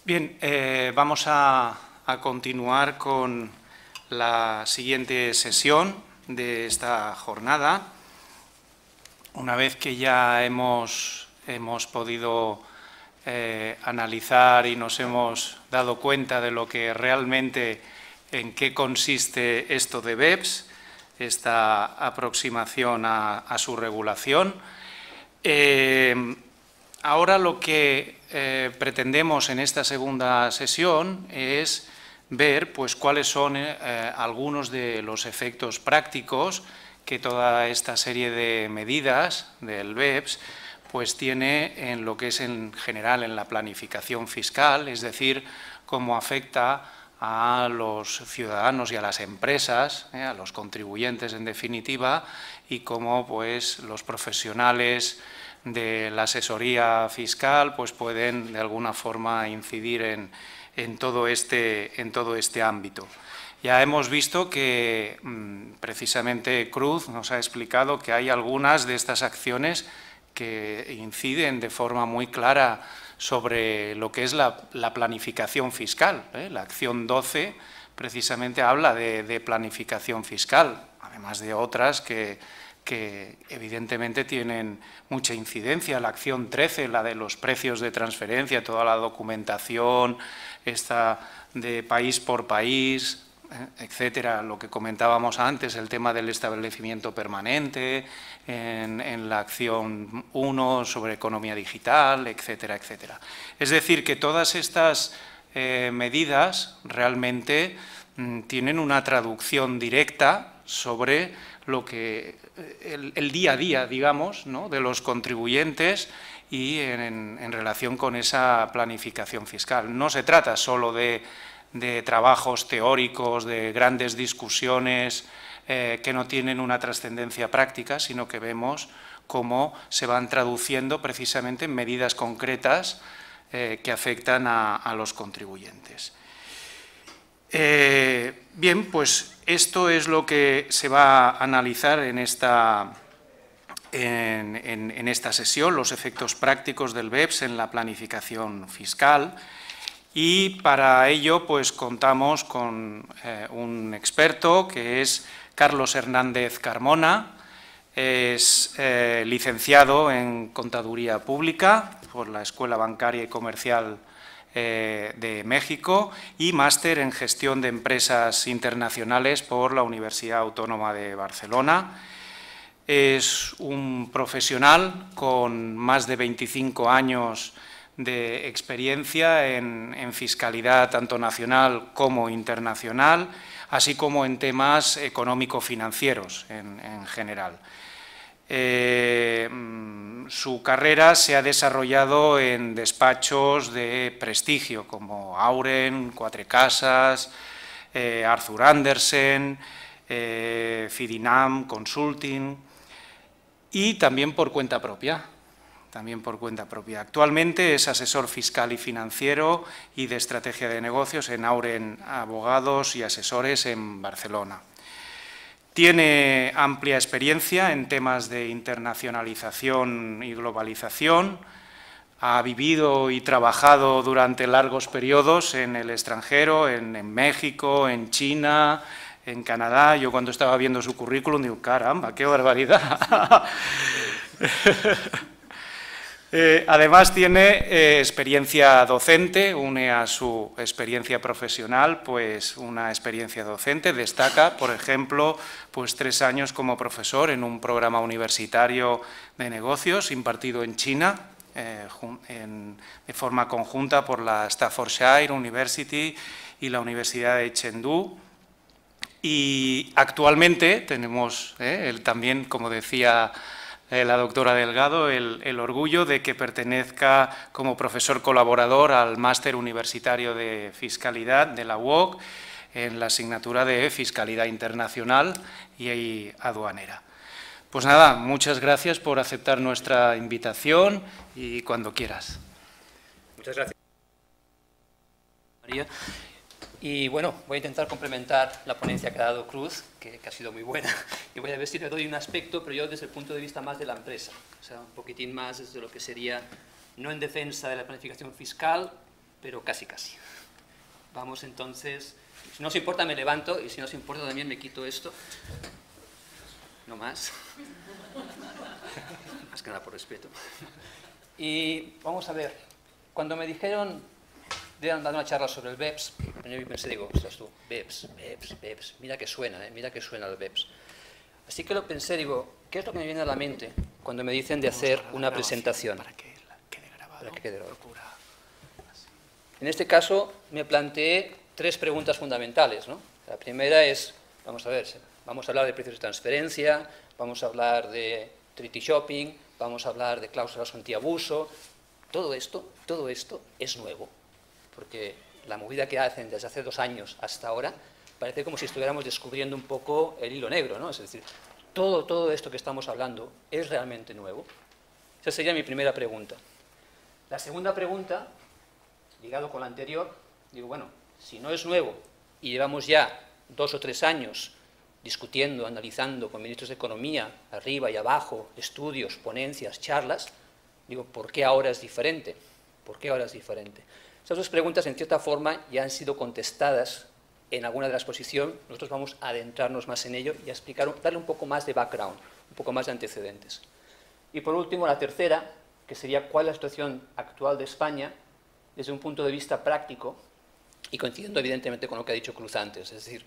Bien, vamos a continuar con la siguiente sesión de esta jornada. Una vez que ya hemos podido analizar y nos hemos dado cuenta de lo que realmente, en qué consiste esto de BEPS, esta aproximación a su regulación, ahora lo que pretendemos en esta segunda sesión es ver pues, cuáles son algunos de los efectos prácticos que toda esta serie de medidas del BEPS pues, tiene en lo que es en general en la planificación fiscal, es decir, cómo afecta a los ciudadanos y a las empresas, a los contribuyentes en definitiva, y cómo pues, los profesionales de la asesoría fiscal pues, pueden de alguna forma incidir en todo este ámbito. Ya hemos visto que precisamente Cruz nos ha explicado que hay algunas de estas acciones que inciden de forma muy clara sobre lo que es la planificación fiscal. La acción 12 precisamente habla de planificación fiscal, además de otras que evidentemente tienen mucha incidencia. La acción 13, la de los precios de transferencia, toda la documentación, esta de país por país, etcétera, lo que comentábamos antes, el tema del establecimiento permanente, en la acción 1 sobre economía digital, etcétera, etcétera. Es decir, que todas estas medidas realmente tienen una traducción directa sobre lo que el día a día, digamos, ¿no?, de los contribuyentes y en relación con esa planificación fiscal. No se trata solo de trabajos teóricos, de grandes discusiones que no tienen una trascendencia práctica, sino que vemos cómo se van traduciendo precisamente en medidas concretas que afectan a los contribuyentes. Bien, pues esto es lo que se va a analizar en esta sesión, los efectos prácticos del BEPS en la planificación fiscal. Y para ello pues, contamos con un experto que es Carlos Hernández Carmona, es licenciado en Contaduría Pública por la Escuela Bancaria y Comercial de México y máster en Gestión de Empresas Internacionales por la Universidad Autónoma de Barcelona. Es un profesional con más de 25 años de experiencia en fiscalidad tanto nacional como internacional, así como en temas económico-financieros en general. Su carrera se ha desarrollado en despachos de prestigio como Auren, Quatre Casas, Arthur Andersen, Fidinam Consulting y también por cuenta propia. Actualmente es asesor fiscal y financiero y de estrategia de negocios en Auren Abogados y Asesores en Barcelona. Tiene amplia experiencia en temas de internacionalización y globalización. Ha vivido y trabajado durante largos periodos en el extranjero, en México, en China, en Canadá. Yo cuando estaba viendo su currículum digo, caramba, qué barbaridad. Además tiene experiencia docente, une a su experiencia profesional pues una experiencia docente, destaca, por ejemplo, pues 3 años como profesor en un programa universitario de negocios impartido en China, de forma conjunta por la Staffordshire University y la Universidad de Chengdu. Y actualmente tenemos también, como decía la doctora Delgado, el orgullo de que pertenezca como profesor colaborador al máster universitario de fiscalidad de la UOC en la asignatura de Fiscalidad Internacional y Aduanera. Pues nada, muchas gracias por aceptar nuestra invitación y cuando quieras. Muchas gracias, María. Y bueno, voy a intentar complementar la ponencia que ha dado Cruz, que ha sido muy buena, y voy a ver si le doy un aspecto, pero yo desde el punto de vista más de la empresa, o sea, un poquitín más desde lo que sería no en defensa de la planificación fiscal, pero casi casi. Vamos entonces, si no os importa me levanto y si no os importa también me quito esto. No más. Más que nada por respeto. Y vamos a ver, cuando me dijeron de dar una charla sobre el BEPS, yo pensé, digo, ostras tú, BEPS, mira que suena el BEPS. Así que lo pensé, digo, ¿qué es lo que me viene a la mente cuando me dicen de hacer una presentación? Para que quede grabado. En este caso me planteé 3 preguntas fundamentales, ¿no? La primera es, vamos a ver, vamos a hablar de precios de transferencia, vamos a hablar de treaty shopping, vamos a hablar de cláusulas antiabuso. Todo esto es nuevo, porque la movida que hacen desde hace 2 años hasta ahora parece como si estuviéramos descubriendo un poco el hilo negro, ¿no? Es decir, todo esto que estamos hablando es realmente nuevo. Esa sería mi primera pregunta. La segunda pregunta, ligado con la anterior, digo, bueno, si no es nuevo y llevamos ya 2 o 3 años discutiendo, analizando con ministros de Economía, arriba y abajo, estudios, ponencias, charlas, digo, ¿por qué ahora es diferente? ¿Por qué ahora es diferente? Esas 2 preguntas, en cierta forma, ya han sido contestadas en alguna de la exposición. Nosotros vamos a adentrarnos más en ello y a explicar, darle un poco más de background, un poco más de antecedentes. Y por último, la tercera, que sería cuál es la situación actual de España desde un punto de vista práctico y coincidiendo evidentemente con lo que ha dicho Cruz antes. Es decir,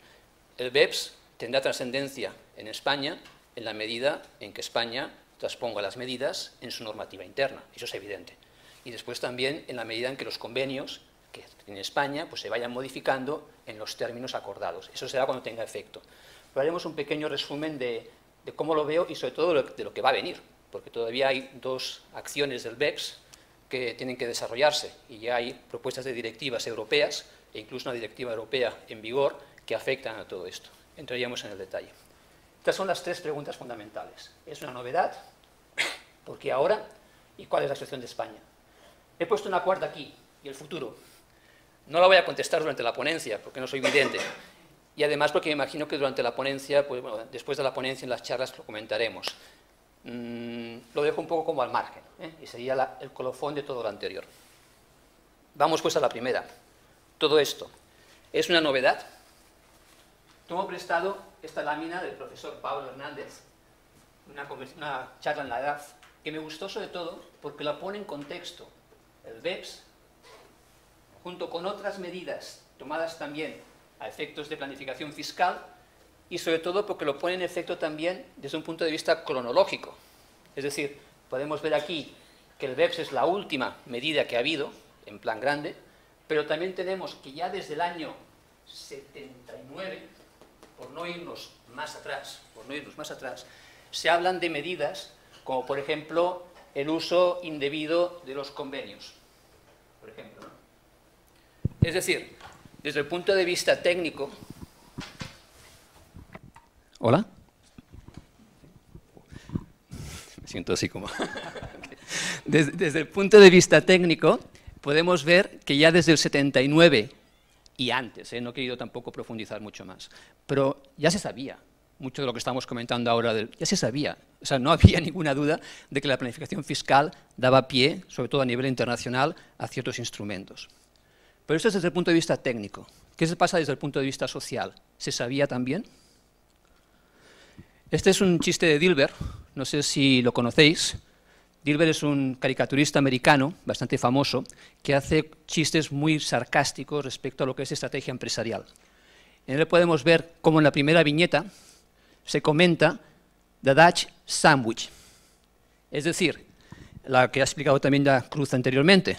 el BEPS tendrá trascendencia en España en la medida en que España transponga las medidas en su normativa interna, eso es evidente. Y después también en la medida en que los convenios que en España pues, se vayan modificando en los términos acordados. Eso será cuando tenga efecto. Pero haremos un pequeño resumen de cómo lo veo y sobre todo de lo que va a venir, porque todavía hay 2 acciones del BEPS que tienen que desarrollarse y ya hay propuestas de directivas europeas e incluso una directiva europea en vigor que afectan a todo esto. Entraríamos en el detalle. Estas son las 3 preguntas fundamentales. ¿Es una novedad? ¿Por qué ahora? ¿Y cuál es la situación de España? He puesto una cuarta aquí, y el futuro. No la voy a contestar durante la ponencia, porque no soy vidente. Y además porque me imagino que durante la ponencia, pues bueno, después de la ponencia en las charlas lo comentaremos. Lo dejo un poco como al margen, y sería el colofón de todo lo anterior. Vamos pues a la primera. Todo esto, ¿es una novedad? Tomo prestado esta lámina del profesor Pablo Hernández, una charla en la EDAF, que me gustó sobre todo porque la pone en contexto el BEPS, junto con otras medidas tomadas también a efectos de planificación fiscal, y sobre todo porque lo pone en efecto también desde un punto de vista cronológico. Es decir, podemos ver aquí que el BEPS es la última medida que ha habido, en plan grande, pero también tenemos que ya desde el año 79, por no irnos más atrás, se hablan de medidas como, por ejemplo, el uso indebido de los convenios, por ejemplo, ¿no? Es decir, desde el punto de vista técnico... ¿Hola? Me siento así como... Desde el punto de vista técnico, podemos ver que ya desde el 79 y antes, no he querido tampoco profundizar mucho más, pero ya se sabía mucho de lo que estamos comentando ahora, ya se sabía, o sea, no había ninguna duda de que la planificación fiscal daba pie, sobre todo a nivel internacional, a ciertos instrumentos. Pero esto es desde el punto de vista técnico. ¿Qué se pasa desde el punto de vista social? ¿Se sabía también? Este es un chiste de Dilbert, no sé si lo conocéis. Dilbert es un caricaturista americano, bastante famoso, que hace chistes muy sarcásticos respecto a lo que es estrategia empresarial. En él podemos ver cómo en la primera viñeta se comenta The Dutch Sandwich, es decir, la que ha explicado también ya Cruz anteriormente.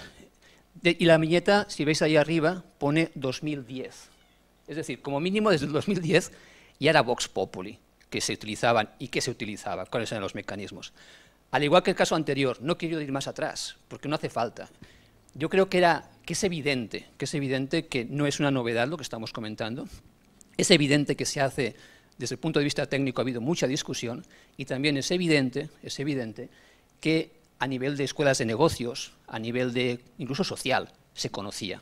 Y la viñeta, si veis ahí arriba, pone 2010. Es decir, como mínimo desde el 2010 ya era Vox Populi, que se utilizaban y que se utilizaba, cuáles eran los mecanismos. Al igual que el caso anterior, no quiero ir más atrás, porque no hace falta. Yo creo que es evidente que no es una novedad lo que estamos comentando. Es evidente que se hace, desde el punto de vista técnico ha habido mucha discusión, y también es evidente que a nivel de escuelas de negocios, a nivel de incluso social, se conocía.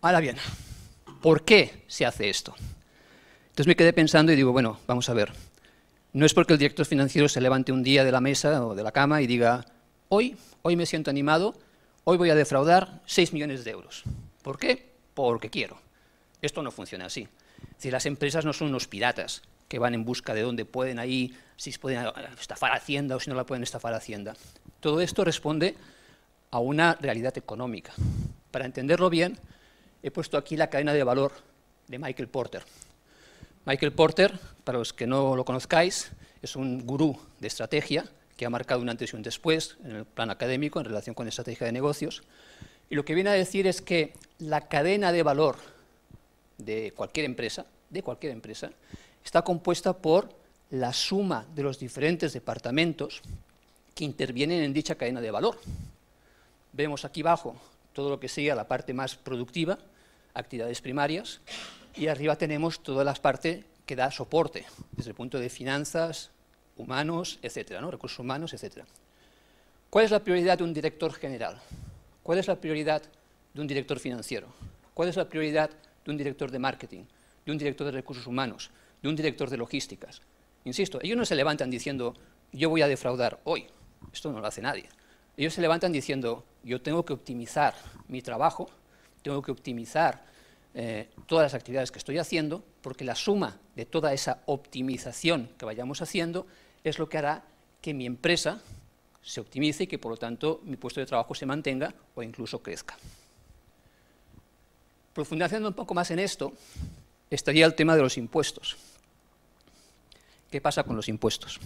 Ahora bien, ¿por qué se hace esto? Entonces me quedé pensando y digo, bueno, vamos a ver. No es porque el director financiero se levante un día de la mesa o de la cama y diga, hoy me siento animado, hoy voy a defraudar 6 millones de euros. ¿Por qué? Porque quiero. Esto no funciona así. Es decir, las empresas no son unos piratas que van en busca de dónde pueden ahí, si pueden estafar a Hacienda o si no la pueden estafar a Hacienda. Todo esto responde a una realidad económica. Para entenderlo bien, he puesto aquí la cadena de valor de Michael Porter. Michael Porter, para los que no lo conozcáis, es un gurú de estrategia que ha marcado un antes y un después en el plan académico en relación con estrategia de negocios. Y lo que viene a decir es que la cadena de valor de cualquier empresa, está compuesta por la suma de los diferentes departamentos que intervienen en dicha cadena de valor. Vemos aquí abajo todo lo que sería la parte más productiva, actividades primarias, y arriba tenemos toda la parte que da soporte, desde el punto de finanzas, humanos, etcétera, ¿no? Recursos humanos, etcétera. ¿Cuál es la prioridad de un director general? ¿Cuál es la prioridad de un director financiero? ¿Cuál es la prioridad de un director de marketing, de un director de recursos humanos, de un director de logísticas? Insisto, ellos no se levantan diciendo, yo voy a defraudar hoy. Esto no lo hace nadie. Ellos se levantan diciendo, yo tengo que optimizar mi trabajo, tengo que optimizar todas las actividades que estoy haciendo, porque la suma de toda esa optimización que vayamos haciendo es lo que hará que mi empresa se optimice y que, por lo tanto, mi puesto de trabajo se mantenga o incluso crezca. Profundizando un poco más en esto, estaría el tema de los impuestos. ¿Qué pasa con los impuestos?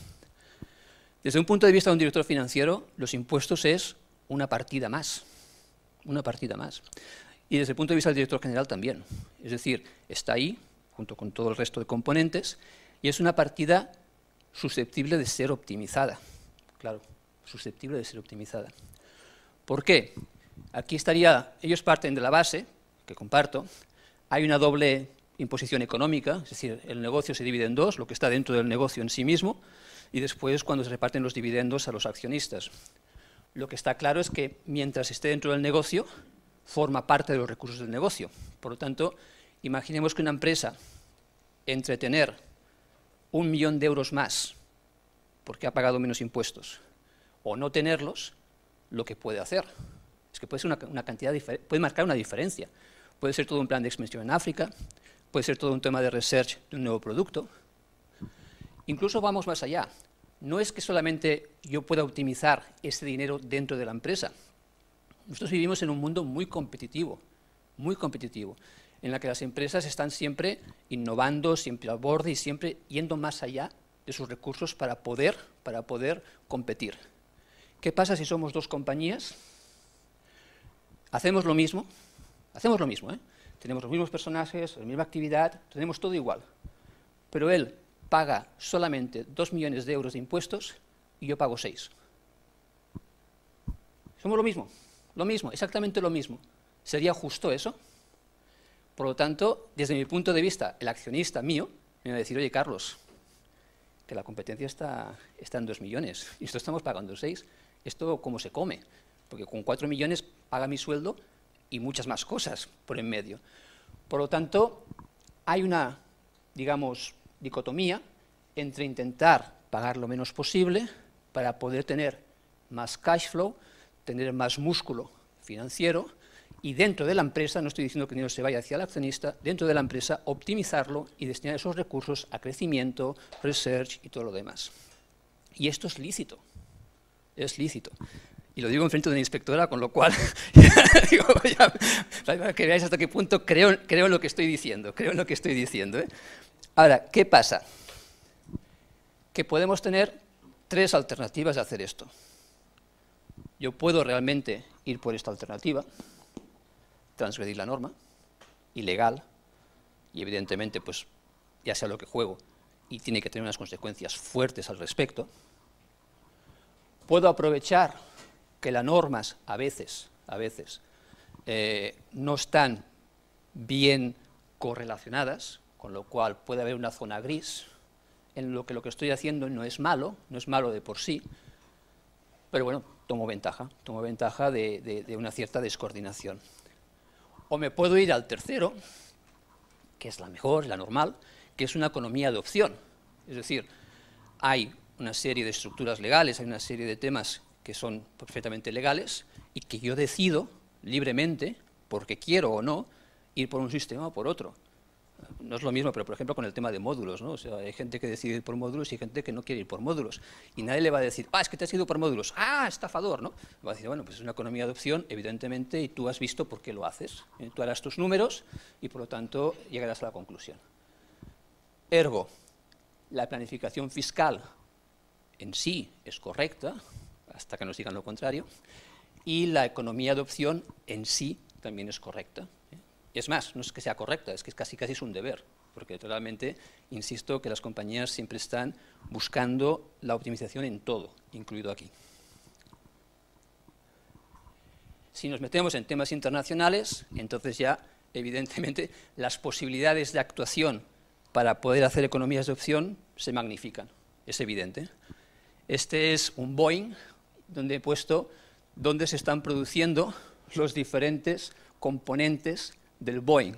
Desde un punto de vista de un director financiero, los impuestos es una partida más. Una partida más. Y desde el punto de vista del director general también. Es decir, está ahí, junto con todo el resto de componentes, y es una partida susceptible de ser optimizada. Claro, susceptible de ser optimizada. ¿Por qué? Aquí estaría, ellos parten de la base, que comparto, hay una doble imposición económica, es decir, el negocio se divide en dos, lo que está dentro del negocio en sí mismo, y después cuando se reparten los dividendos a los accionistas. Lo que está claro es que mientras esté dentro del negocio, forma parte de los recursos del negocio. Por lo tanto, imaginemos que una empresa, entre tener 1 millón de euros más, porque ha pagado menos impuestos, o no tenerlos, lo que puede hacer es que puede ser una cantidad puede marcar una diferencia. Puede ser todo un plan de expansión en África, puede ser todo un tema de research de un nuevo producto. Incluso vamos más allá. No es que solamente yo pueda optimizar ese dinero dentro de la empresa. Nosotros vivimos en un mundo muy competitivo, en la que las empresas están siempre innovando, siempre al borde y siempre yendo más allá de sus recursos para poder competir. ¿Qué pasa si somos dos compañías? Hacemos lo mismo, tenemos los mismos personajes, la misma actividad, tenemos todo igual, pero él paga solamente 2 millones de euros de impuestos y yo pago 6. Somos lo mismo, exactamente lo mismo. ¿Sería justo eso? Por lo tanto, desde mi punto de vista, el accionista mío me va a decir, oye, Carlos, que la competencia está en 2 millones y nosotros estamos pagando 6. ¿Esto cómo se come? Porque con 4 millones paga mi sueldo y muchas más cosas por en medio. Por lo tanto, hay una, digamos, dicotomía entre intentar pagar lo menos posible para poder tener más cash flow, tener más músculo financiero y dentro de la empresa, no estoy diciendo que el dinero se vaya hacia el accionista, dentro de la empresa optimizarlo y destinar esos recursos a crecimiento, research y todo lo demás. Y esto es lícito, Y lo digo en frente de una inspectora, con lo cual, digo, para que veáis hasta qué punto creo en lo que estoy diciendo, ¿eh? Ahora, ¿qué pasa? Que podemos tener 3 alternativas de hacer esto. Yo puedo realmente ir por esta alternativa, transgredir la norma, ilegal, y evidentemente, pues, ya sea lo que juego, y tiene que tener unas consecuencias fuertes al respecto. Puedo aprovechar que las normas a veces no están bien correlacionadas, con lo cual puede haber una zona gris en lo que estoy haciendo no es malo de por sí, pero bueno, tomo ventaja de una cierta descoordinación. O me puedo ir al tercero, que es la mejor, la normal, que es una economía de opción. Es decir, hay una serie de estructuras legales, hay una serie de temas que son perfectamente legales y que yo decido libremente, porque quiero o no, ir por un sistema o por otro. No es lo mismo, pero por ejemplo con el tema de módulos, ¿no? O sea, hay gente que decide ir por módulos y hay gente que no quiere ir por módulos. Y nadie le va a decir, es que te has ido por módulos, estafador, ¿no? Va a decir, bueno, pues es una economía de opción, evidentemente, y tú has visto por qué lo haces. Tú harás tus números y por lo tanto llegarás a la conclusión. Ergo, la planificación fiscal en sí es correcta, hasta que nos digan lo contrario, y la economía de opción en sí también es correcta. Es más, no es que sea correcta, es que casi es un deber, porque realmente, insisto, que las compañías siempre están buscando la optimización en todo, incluido aquí. Si nos metemos en temas internacionales, entonces ya, evidentemente, las posibilidades de actuación para poder hacer economías de opción se magnifican, es evidente. Este es un Boeing donde he puesto dónde se están produciendo los diferentes componentes del Boeing,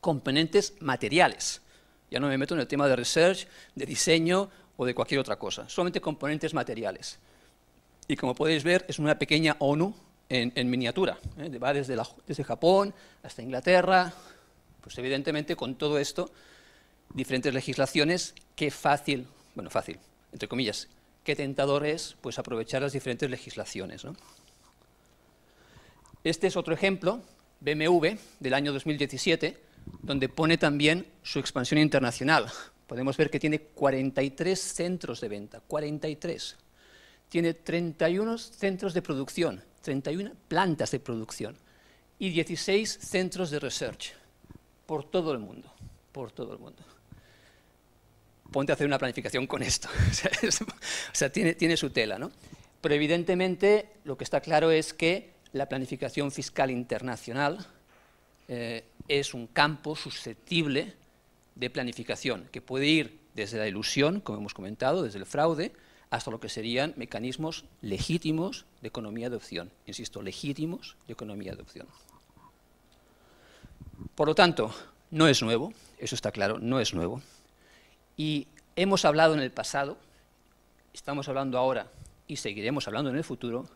componentes materiales. Ya no me meto en el tema de research, de diseño o de cualquier otra cosa, solamente componentes materiales. Y como podéis ver, es una pequeña ONU en miniatura, va desde Japón hasta Inglaterra. Pues evidentemente con todo esto, diferentes legislaciones, qué fácil, bueno, fácil, entre comillas, qué tentador es pues aprovechar las diferentes legislaciones, ¿no? Este es otro ejemplo, BMW, del año 2017, donde pone también su expansión internacional. Podemos ver que tiene 43 centros de venta, 43. Tiene 31 centros de producción, 31 plantas de producción y 16 centros de research por todo el mundo, por todo el mundo. Ponte a hacer una planificación con esto, o sea, tiene su tela, ¿no? Pero evidentemente lo que está claro es que la planificación fiscal internacional es un campo susceptible de planificación, que puede ir desde la ilusión, como hemos comentado, desde el fraude, hasta lo que serían mecanismos legítimos de economía de opción. Insisto, legítimos de economía de opción. Por lo tanto, no es nuevo, eso está claro, no es nuevo. Y hemos hablado en el pasado, estamos hablando ahora y seguiremos hablando en el futuro,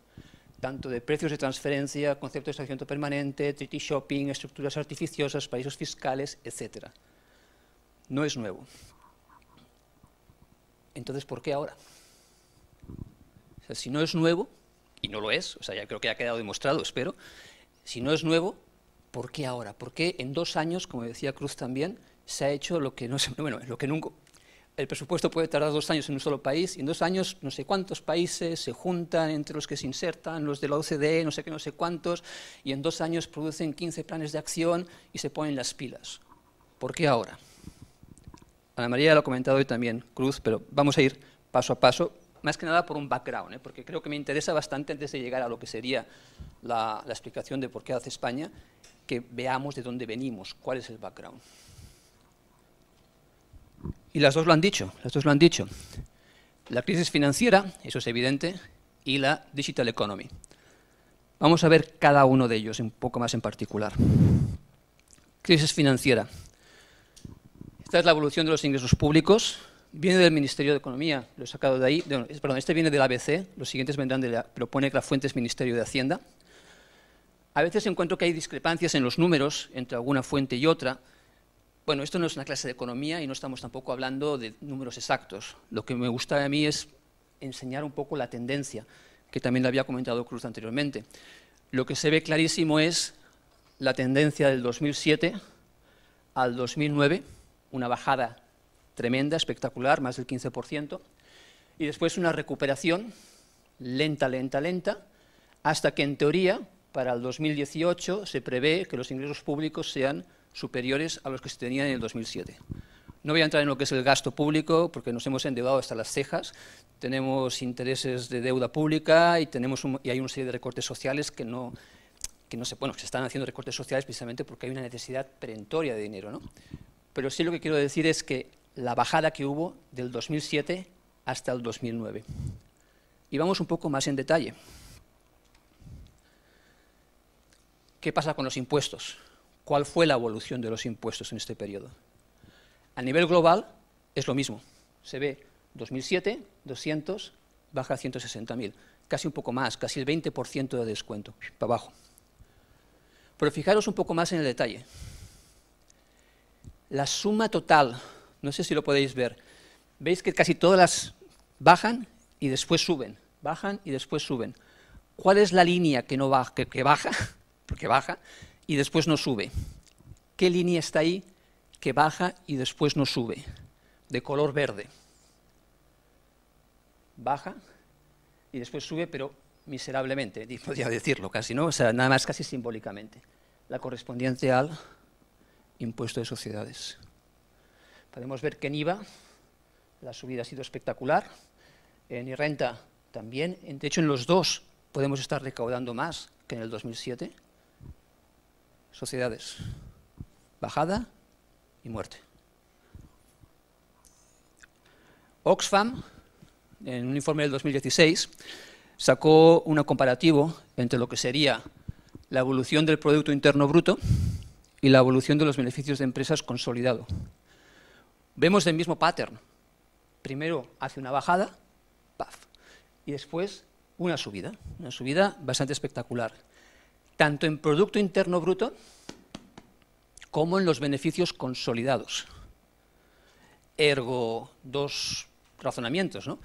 tanto de precios de transferencia, conceptos de estacionamiento permanente, treaty shopping, estructuras artificiosas, paraísos fiscales, etc. No es nuevo. Entonces, ¿por qué ahora? O sea, si no es nuevo, y no lo es, o sea, ya creo que ha quedado demostrado, espero, si no es nuevo, ¿por qué ahora? ¿Por qué en 2 años, como decía Cruz también, se ha hecho lo que no se, bueno, lo que nunca... El presupuesto puede tardar 2 años en un solo país, y en 2 años no sé cuántos países se juntan entre los que se insertan, los de la OCDE, no sé qué, no sé cuántos, y en 2 años producen 15 planes de acción y se ponen las pilas. ¿Por qué ahora? Ana María lo ha comentado hoy también, Cruz, pero vamos a ir paso a paso, más que nada por un background, porque creo que me interesa bastante antes de llegar a lo que sería la explicación de por qué hace España, que veamos de dónde venimos, cuál es el background. Y las dos lo han dicho, La crisis financiera, eso es evidente, y la digital economy. Vamos a ver cada uno de ellos un poco más en particular. Crisis financiera. Esta es la evolución de los ingresos públicos. Viene del Ministerio de Economía, lo he sacado de ahí. Perdón, este viene del ABC, los siguientes vendrán pero pone que la fuente es Ministerio de Hacienda. A veces encuentro que hay discrepancias en los números entre alguna fuente y otra. Bueno, esto no es una clase de economía y no estamos tampoco hablando de números exactos. Lo que me gusta a mí es enseñar un poco la tendencia, que también lo había comentado Cruz anteriormente. Lo que se ve clarísimo es la tendencia del 2007 al 2009, una bajada tremenda, espectacular, más del 15%, y después una recuperación lenta, hasta que en teoría, para el 2018, se prevé que los ingresos públicos sean superiores a los que se tenían en el 2007. No voy a entrar en lo que es el gasto público, porque nos hemos endeudado hasta las cejas, tenemos intereses de deuda pública y hay una serie de recortes sociales que se están haciendo recortes sociales precisamente porque hay una necesidad perentoria de dinero, ¿no? Pero sí lo que quiero decir es que la bajada que hubo del 2007 hasta el 2009. Y vamos un poco más en detalle. ¿Qué pasa con los impuestos? ¿Cuál fue la evolución de los impuestos en este periodo? A nivel global es lo mismo. Se ve 2007, 200, baja a 160.000. Casi un poco más, casi el 20% de descuento, para abajo. Pero fijaros un poco más en el detalle. La suma total, no sé si lo podéis ver, veis que casi todas las bajan y después suben, bajan y después suben. ¿Cuál es la línea que no baja, que baja, porque baja, y después no sube? ¿Qué línea está ahí que baja y después no sube? De color verde. Baja y después sube, pero miserablemente, podría decirlo casi, ¿no? O sea, nada más casi simbólicamente. La correspondiente al impuesto de sociedades. Podemos ver que en IVA la subida ha sido espectacular, en renta también, de hecho en los dos podemos estar recaudando más que en el 2007. Sociedades, bajada y muerte. Oxfam, en un informe del 2016, sacó un comparativo entre lo que sería la evolución del Producto Interno Bruto y la evolución de los beneficios de empresas consolidado. Vemos el mismo pattern. Primero hace una bajada, ¡paf!, y después una subida bastante espectacular, tanto en Producto Interno Bruto como en los beneficios consolidados. Ergo, dos razonamientos, ¿no?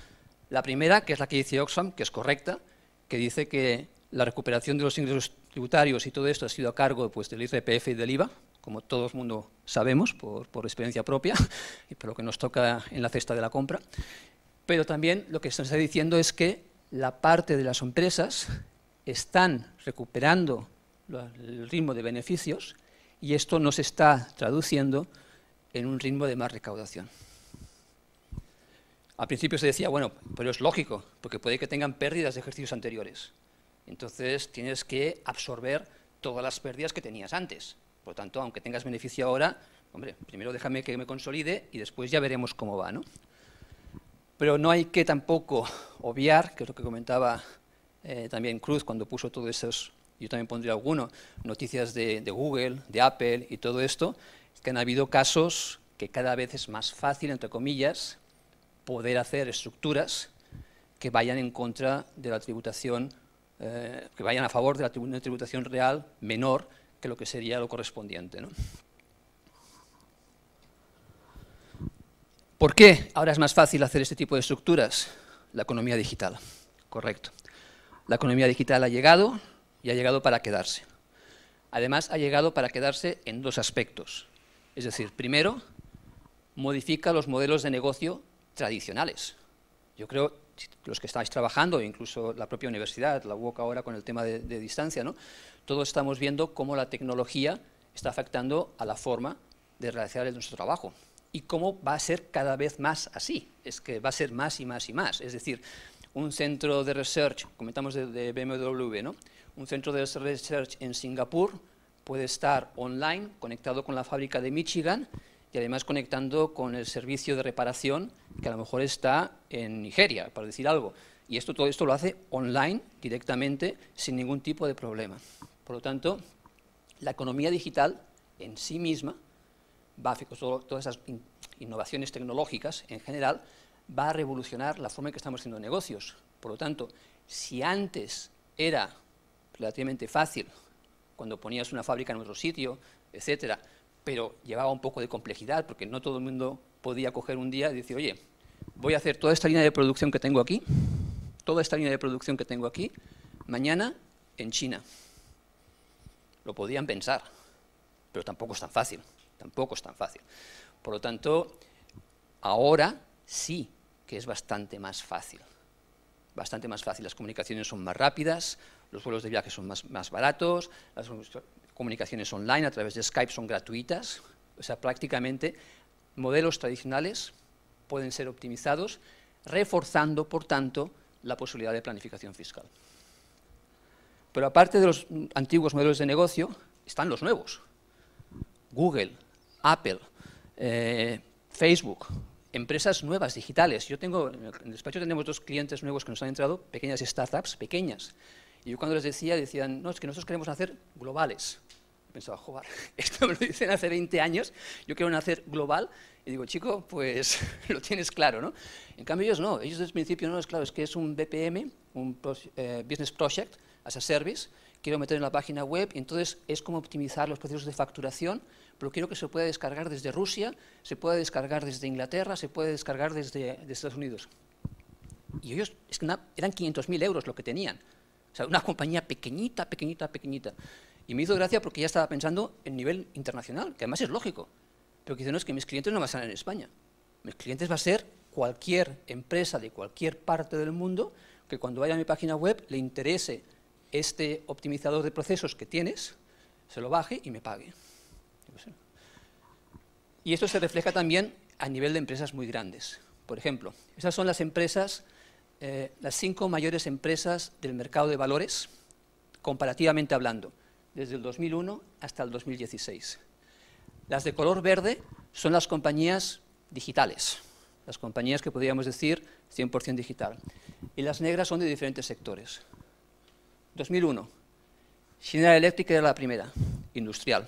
La primera, que es la que dice Oxfam, que es correcta, que dice que la recuperación de los ingresos tributarios y todo esto ha sido a cargo, pues, del IRPF y del IVA, como todo el mundo sabemos por experiencia propia y por lo que nos toca en la cesta de la compra. Pero también lo que se está diciendo es que la parte de las empresas están recuperando el ritmo de beneficios y esto no se está traduciendo en un ritmo de más recaudación. Al principio se decía, bueno, pero es lógico, porque puede que tengan pérdidas de ejercicios anteriores. Entonces tienes que absorber todas las pérdidas que tenías antes. Por lo tanto, aunque tengas beneficio ahora, hombre, primero déjame que me consolide y después ya veremos cómo va, ¿no? Pero no hay que tampoco obviar, que es lo que comentaba también Cruz cuando puso todos esos, yo también pondría alguno, noticias de Google, de Apple y todo esto, que han habido casos que cada vez es más fácil, entre comillas, poder hacer estructuras que vayan en contra de la tributación, que vayan a favor de la tributación real menor que lo que sería lo correspondiente, ¿no? ¿Por qué ahora es más fácil hacer este tipo de estructuras? La economía digital, correcto. La economía digital ha llegado y ha llegado para quedarse. Además, ha llegado para quedarse en dos aspectos. Es decir, primero, modifica los modelos de negocio tradicionales. Yo creo que los que estáis trabajando, incluso la propia universidad, la UOC ahora con el tema de distancia, ¿no? Todos estamos viendo cómo la tecnología está afectando a la forma de realizar nuestro trabajo y cómo va a ser cada vez más así, es que va a ser más y más y más. Es decir, un centro de research, comentamos de BMW, ¿no? Un centro de research en Singapur puede estar online, conectado con la fábrica de Michigan y además conectando con el servicio de reparación que a lo mejor está en Nigeria, para decir algo. Y todo esto lo hace online, directamente, sin ningún tipo de problema. Por lo tanto, la economía digital en sí misma, todas esas innovaciones tecnológicas en general, va a revolucionar la forma en que estamos haciendo negocios. Por lo tanto, si antes era relativamente fácil, cuando ponías una fábrica en otro sitio, etcétera, pero llevaba un poco de complejidad, porque no todo el mundo podía coger un día y decir, oye, voy a hacer toda esta línea de producción que tengo aquí, mañana en China. Lo podían pensar, pero tampoco es tan fácil, Por lo tanto, ahora sí que es bastante más fácil. Las comunicaciones son más rápidas, los vuelos de viaje son más baratos, las comunicaciones online a través de Skype son gratuitas, o sea, prácticamente modelos tradicionales pueden ser optimizados, reforzando, por tanto, la posibilidad de planificación fiscal. Pero aparte de los antiguos modelos de negocio, están los nuevos. Google, Apple, Facebook, empresas nuevas, digitales. En el despacho tenemos 2 clientes nuevos que nos han entrado, pequeñas startups, pequeñas. Y yo cuando les decía, decían, no, es que nosotros queremos hacer globales. Pensaba, joder, esto me lo dicen hace 20 años, yo quiero nacer global, y digo, chico, pues lo tienes claro, ¿no? En cambio ellos no, ellos desde el principio no, es claro, es que es un BPM, un Business Project as a Service, quiero meter en la página web, y entonces es como optimizar los procesos de facturación, pero quiero que se pueda descargar desde Rusia, se puede descargar desde Inglaterra, se puede descargar desde Estados Unidos. Y ellos, es que eran 500.000 euros lo que tenían, o sea, una compañía pequeñita, pequeñita, pequeñita. Y me hizo gracia porque ya estaba pensando en nivel internacional, que además es lógico. Pero que dicen, no, es que mis clientes no van a estar en España. Mis clientes va a ser cualquier empresa de cualquier parte del mundo que cuando vaya a mi página web le interese este optimizador de procesos que tienes, se lo baje y me pague. Y esto se refleja también a nivel de empresas muy grandes. Por ejemplo, estas son las empresas, las 5 mayores empresas del mercado de valores, comparativamente hablando, desde el 2001 hasta el 2016. Las de color verde son las compañías digitales, las compañías que podríamos decir 100% digital. Y las negras son de diferentes sectores. 2001, General Electric era la primera, industrial.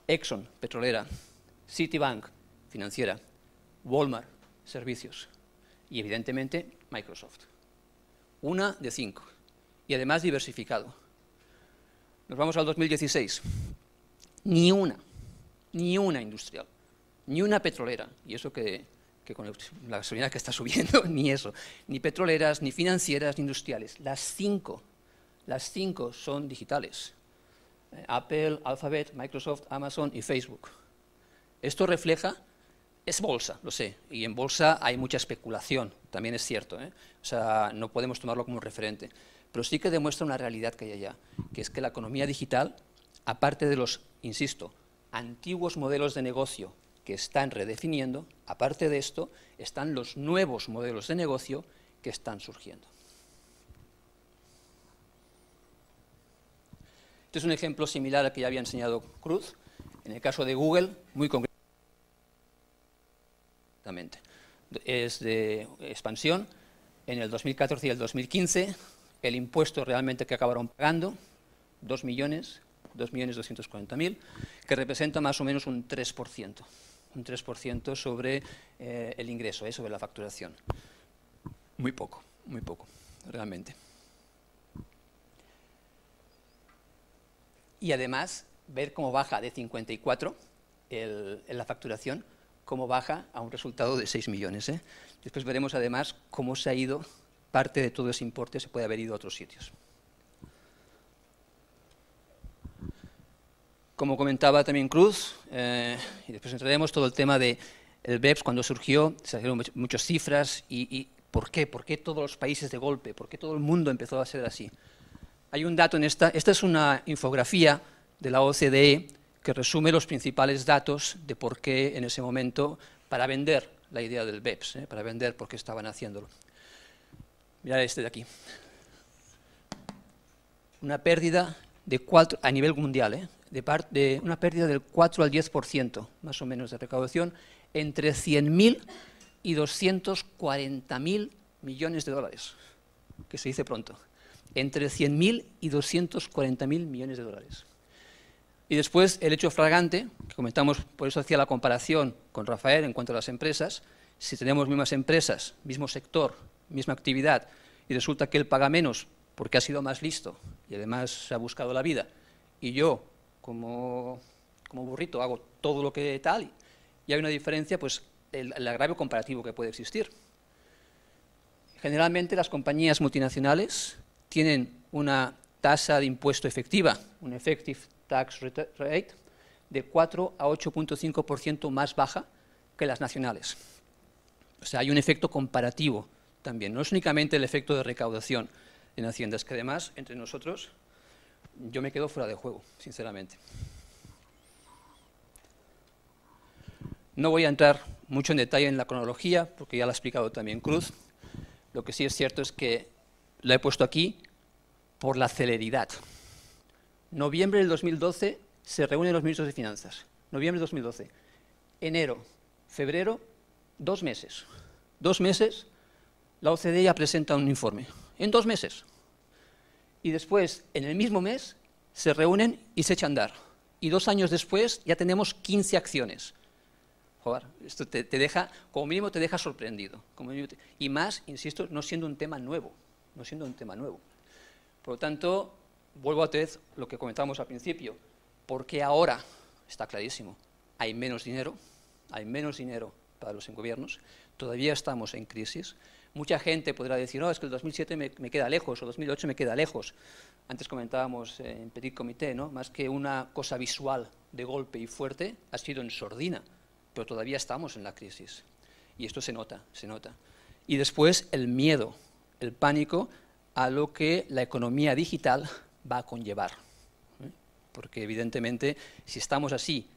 Exxon, petrolera. Citibank, financiera. Walmart, servicios. Y evidentemente Microsoft. Una de 5. Y además diversificado. Nos vamos al 2016. Ni una industrial, ni una petrolera, y eso que con la gasolina que está subiendo, ni eso, ni petroleras, ni financieras, ni industriales. Las cinco son digitales. Apple, Alphabet, Microsoft, Amazon y Facebook. Esto refleja, es bolsa, lo sé, y en bolsa hay mucha especulación, también es cierto, ¿eh? O sea, no podemos tomarlo como un referente. Pero sí que demuestra una realidad que hay allá, que es que la economía digital, aparte de los, insisto, antiguos modelos de negocio que están redefiniendo, aparte de esto, están los nuevos modelos de negocio que están surgiendo. Este es un ejemplo similar al que ya había enseñado Cruz, en el caso de Google, muy concretamente. Es de expansión, en el 2014 y el 2015, el impuesto realmente que acabaron pagando, 2.240.000, que representa más o menos un 3% sobre el ingreso, sobre la facturación. Muy poco, realmente. Y además, ver cómo baja de 54 la facturación, cómo baja a un resultado de 6 millones. Después veremos además cómo se ha ido, parte de todo ese importe se puede haber ido a otros sitios. Como comentaba también Cruz, y después entraremos todo el tema del BEPS, cuando surgió, se salieron muchas cifras, y ¿por qué? ¿Por qué todos los países de golpe? ¿Por qué todo el mundo empezó a ser así? Hay un dato en esta es una infografía de la OCDE que resume los principales datos de por qué en ese momento, para vender la idea del BEPS, para vender por qué estaban haciéndolo. Mirad este de aquí. Una pérdida de 4, a nivel mundial, de una pérdida del 4 al 10%, más o menos, de recaudación, entre 100.000 y 240.000 millones de dólares, que se dice pronto. Entre 100.000 y 240.000 millones de dólares. Y después el hecho flagrante, que comentamos, por eso hacía la comparación con Rafael en cuanto a las empresas. Si tenemos mismas empresas, mismo sector, misma actividad, y resulta que él paga menos porque ha sido más listo y además se ha buscado la vida, y yo, como burrito, hago todo lo que tal, y hay una diferencia, pues el agravio comparativo que puede existir. Generalmente las compañías multinacionales tienen una tasa de impuesto efectiva, un effective tax rate, de 4 a 8.5% más baja que las nacionales. O sea, hay un efecto comparativo también, no es únicamente el efecto de recaudación en Hacienda, es que además, entre nosotros, yo me quedo fuera de juego, sinceramente. No voy a entrar mucho en detalle en la cronología, porque ya lo ha explicado también Cruz. Lo que sí es cierto es que la he puesto aquí por la celeridad. Noviembre del 2012 se reúnen los ministros de Finanzas. Noviembre del 2012. Enero, febrero, 2 meses. 2 meses, la OCDE ya presenta un informe. En 2 meses. Y después, en el mismo mes, se reúnen y se echa a andar. y 2 años después ya tenemos 15 acciones. Joder, esto te deja, como mínimo te deja sorprendido. Y más, insisto, no siendo un tema nuevo. No siendo un tema nuevo. Por lo tanto, vuelvo a vez lo que comentábamos al principio. Porque ahora, está clarísimo, hay menos dinero para los gobiernos, todavía estamos en crisis. Mucha gente podrá decir, no, es que el 2007 me queda lejos, o 2008 me queda lejos. Antes comentábamos en Petit Comité, ¿no? Más que una cosa visual de golpe y fuerte, ha sido en sordina, pero todavía estamos en la crisis. Y esto se nota, se nota. Y después el miedo, el pánico a lo que la economía digital va a conllevar. Porque evidentemente, si estamos así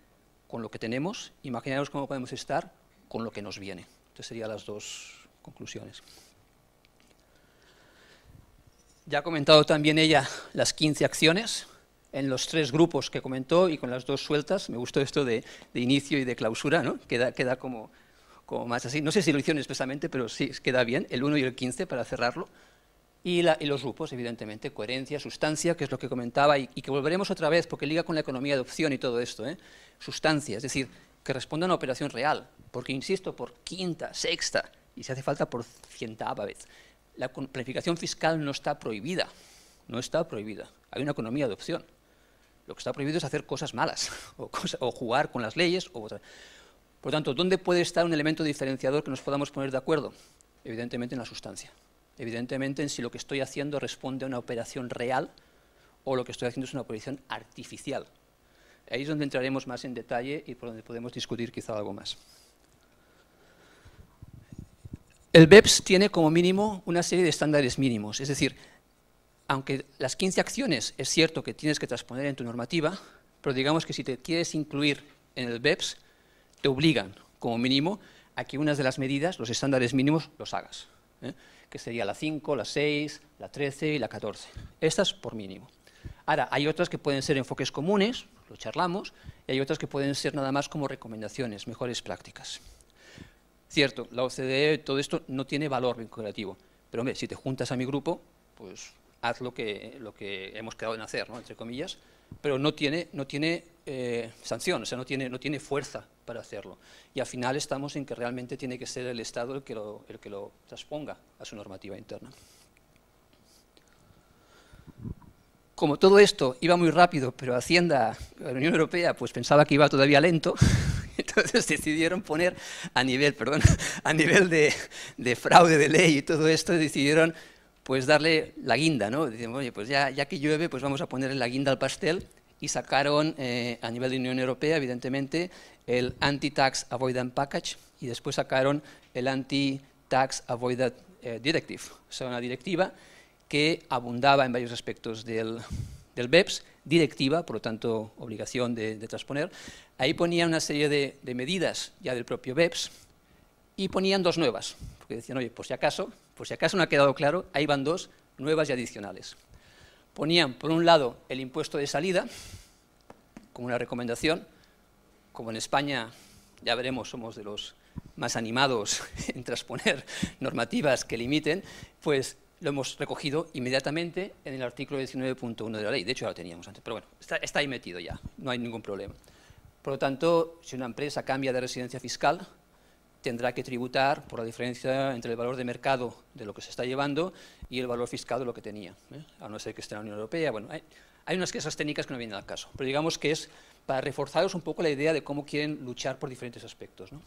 con lo que tenemos, imaginaos cómo podemos estar con lo que nos viene. Estas serían las dos conclusiones. Ya ha comentado también ella las 15 acciones en los 3 grupos que comentó y con las 2 sueltas. Me gustó esto de inicio y de clausura, ¿no? Queda como más así. No sé si lo hicieron expresamente, pero sí, queda bien, el 1 y el 15 para cerrarlo. Y los grupos, evidentemente, coherencia, sustancia, que es lo que comentaba, y que volveremos otra vez, porque liga con la economía de opción y todo esto, sustancia, es decir, que responda a una operación real, porque, insisto, por quinta, sexta, y si hace falta por 100ª vez, la planificación fiscal no está prohibida, no está prohibida, hay una economía de opción. Lo que está prohibido es hacer cosas malas, o jugar con las leyes, Por lo tanto, ¿dónde puede estar un elemento diferenciador que nos podamos poner de acuerdo? Evidentemente en la sustancia. Evidentemente en si lo que estoy haciendo responde a una operación real o lo que estoy haciendo es una operación artificial. Ahí es donde entraremos más en detalle y por donde podemos discutir quizá algo más. El BEPS tiene como mínimo una serie de estándares mínimos, es decir, aunque las 15 acciones es cierto que tienes que transponer en tu normativa, pero digamos que si te quieres incluir en el BEPS, te obligan como mínimo a que unas de las medidas, los estándares mínimos, los hagas. Que sería la 5, la 6, la 13 y la 14. Estas por mínimo. Ahora, hay otras que pueden ser enfoques comunes, lo charlamos, y hay otras que pueden ser nada más como recomendaciones, mejores prácticas. Cierto, la OCDE, todo esto no tiene valor vinculativo, pero hombre, si te juntas a mi grupo, pues haz lo que hemos quedado en hacer, ¿no? Entre comillas, pero no tiene sanción, o sea, no tiene fuerza para hacerlo. Y al final estamos en que realmente tiene que ser el Estado el que lo transponga a su normativa interna. Como todo esto iba muy rápido, pero Hacienda, la Unión Europea, pues pensaba que iba todavía lento, entonces decidieron poner a nivel de fraude de ley y todo esto, decidieron pues darle la guinda, ¿no? Dicen, oye, pues ya que llueve, pues vamos a ponerle la guinda al pastel, y sacaron a nivel de Unión Europea, evidentemente, el Anti-Tax Avoidance Package, y después sacaron el Anti-Tax Avoidance Directive, o sea, una directiva que abundaba en varios aspectos del BEPS, directiva, por lo tanto, obligación de transponer. Ahí ponían una serie de medidas ya del propio BEPS, y ponían 2 nuevas, porque decían, oye, por si acaso no ha quedado claro, ahí van 2 nuevas y adicionales. Ponían, por un lado, el impuesto de salida, como una recomendación. Como en España, ya veremos, somos de los más animados en transponer normativas que limiten, pues lo hemos recogido inmediatamente en el artículo 19.1 de la ley. De hecho, ya lo teníamos antes, pero bueno, está ahí metido ya, no hay ningún problema. Por lo tanto, si una empresa cambia de residencia fiscal, tendrá que tributar por la diferencia entre el valor de mercado de lo que se está llevando y el valor fiscal de lo que tenía, a no ser que esté en la Unión Europea. Bueno, hay unas esas técnicas que no vienen al caso, pero digamos que es para reforzaros un poco la idea de cómo quieren luchar por diferentes aspectos, ¿no?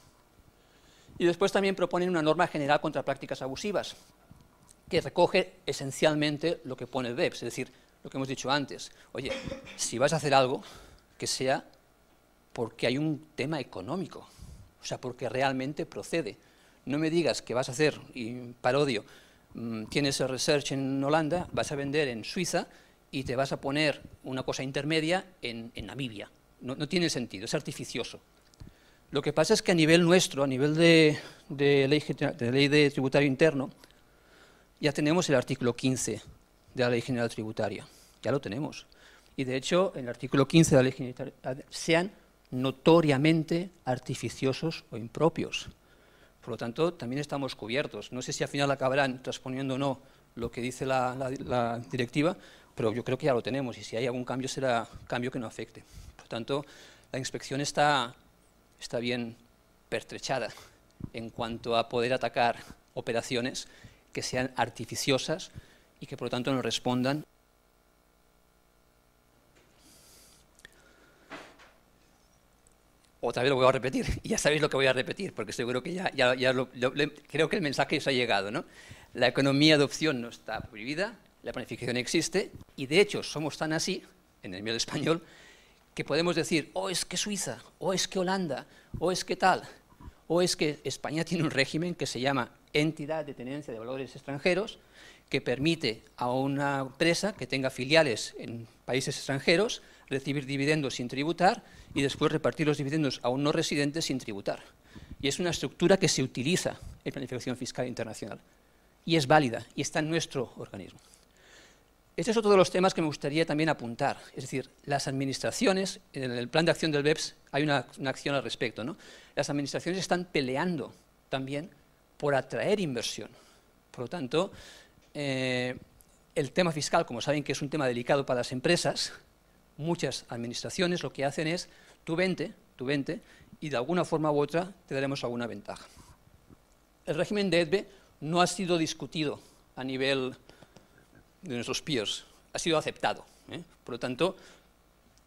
Y después también proponen una norma general contra prácticas abusivas, que recoge esencialmente lo que pone el BEPS, es decir, lo que hemos dicho antes. Oye, si vas a hacer algo, que sea porque hay un tema económico, o sea, porque realmente procede. No me digas que vas a hacer, y parodio, tienes el research en Holanda, vas a vender en Suiza y te vas a poner una cosa intermedia en Namibia. No tiene sentido, es artificioso. Lo que pasa es que a nivel nuestro, a nivel de ley de tributario interno, ya tenemos el artículo 15 de la Ley General Tributaria, ya lo tenemos. Y de hecho, en el artículo 15 de la Ley General sean notoriamente artificiosos o impropios. Por lo tanto, también estamos cubiertos. No sé si al final acabarán transponiendo o no lo que dice la directiva, pero yo creo que ya lo tenemos y si hay algún cambio será cambio que no afecte. Por tanto, la inspección está bien pertrechada en cuanto a poder atacar operaciones que sean artificiosas y que por lo tanto no respondan. Otra vez lo voy a repetir, y ya sabéis lo que voy a repetir, porque seguro que creo que el mensaje os ha llegado, ¿no? La economía de opción no está prohibida, la planificación existe, y de hecho somos tan así, en el medio español, que podemos decir, o es que Suiza, o es que Holanda, o es que tal, o es que España tiene un régimen que se llama Entidad de Tenencia de Valores Extranjeros, que permite a una empresa que tenga filiales en países extranjeros recibir dividendos sin tributar y después repartir los dividendos a un no residente sin tributar. Y es una estructura que se utiliza en planificación fiscal internacional. Y es válida, y está en nuestro organismo. Este es otro de los temas que me gustaría también apuntar. Es decir, las administraciones, en el plan de acción del BEPS hay una acción al respecto, ¿no? Las administraciones están peleando también por atraer inversión. Por lo tanto, el tema fiscal, como saben que es un tema delicado para las empresas, muchas administraciones lo que hacen es, tú vente, y de alguna forma u otra te daremos alguna ventaja. El régimen de EDBE no ha sido discutido a nivel de nuestros peers, ha sido aceptado. Por lo tanto,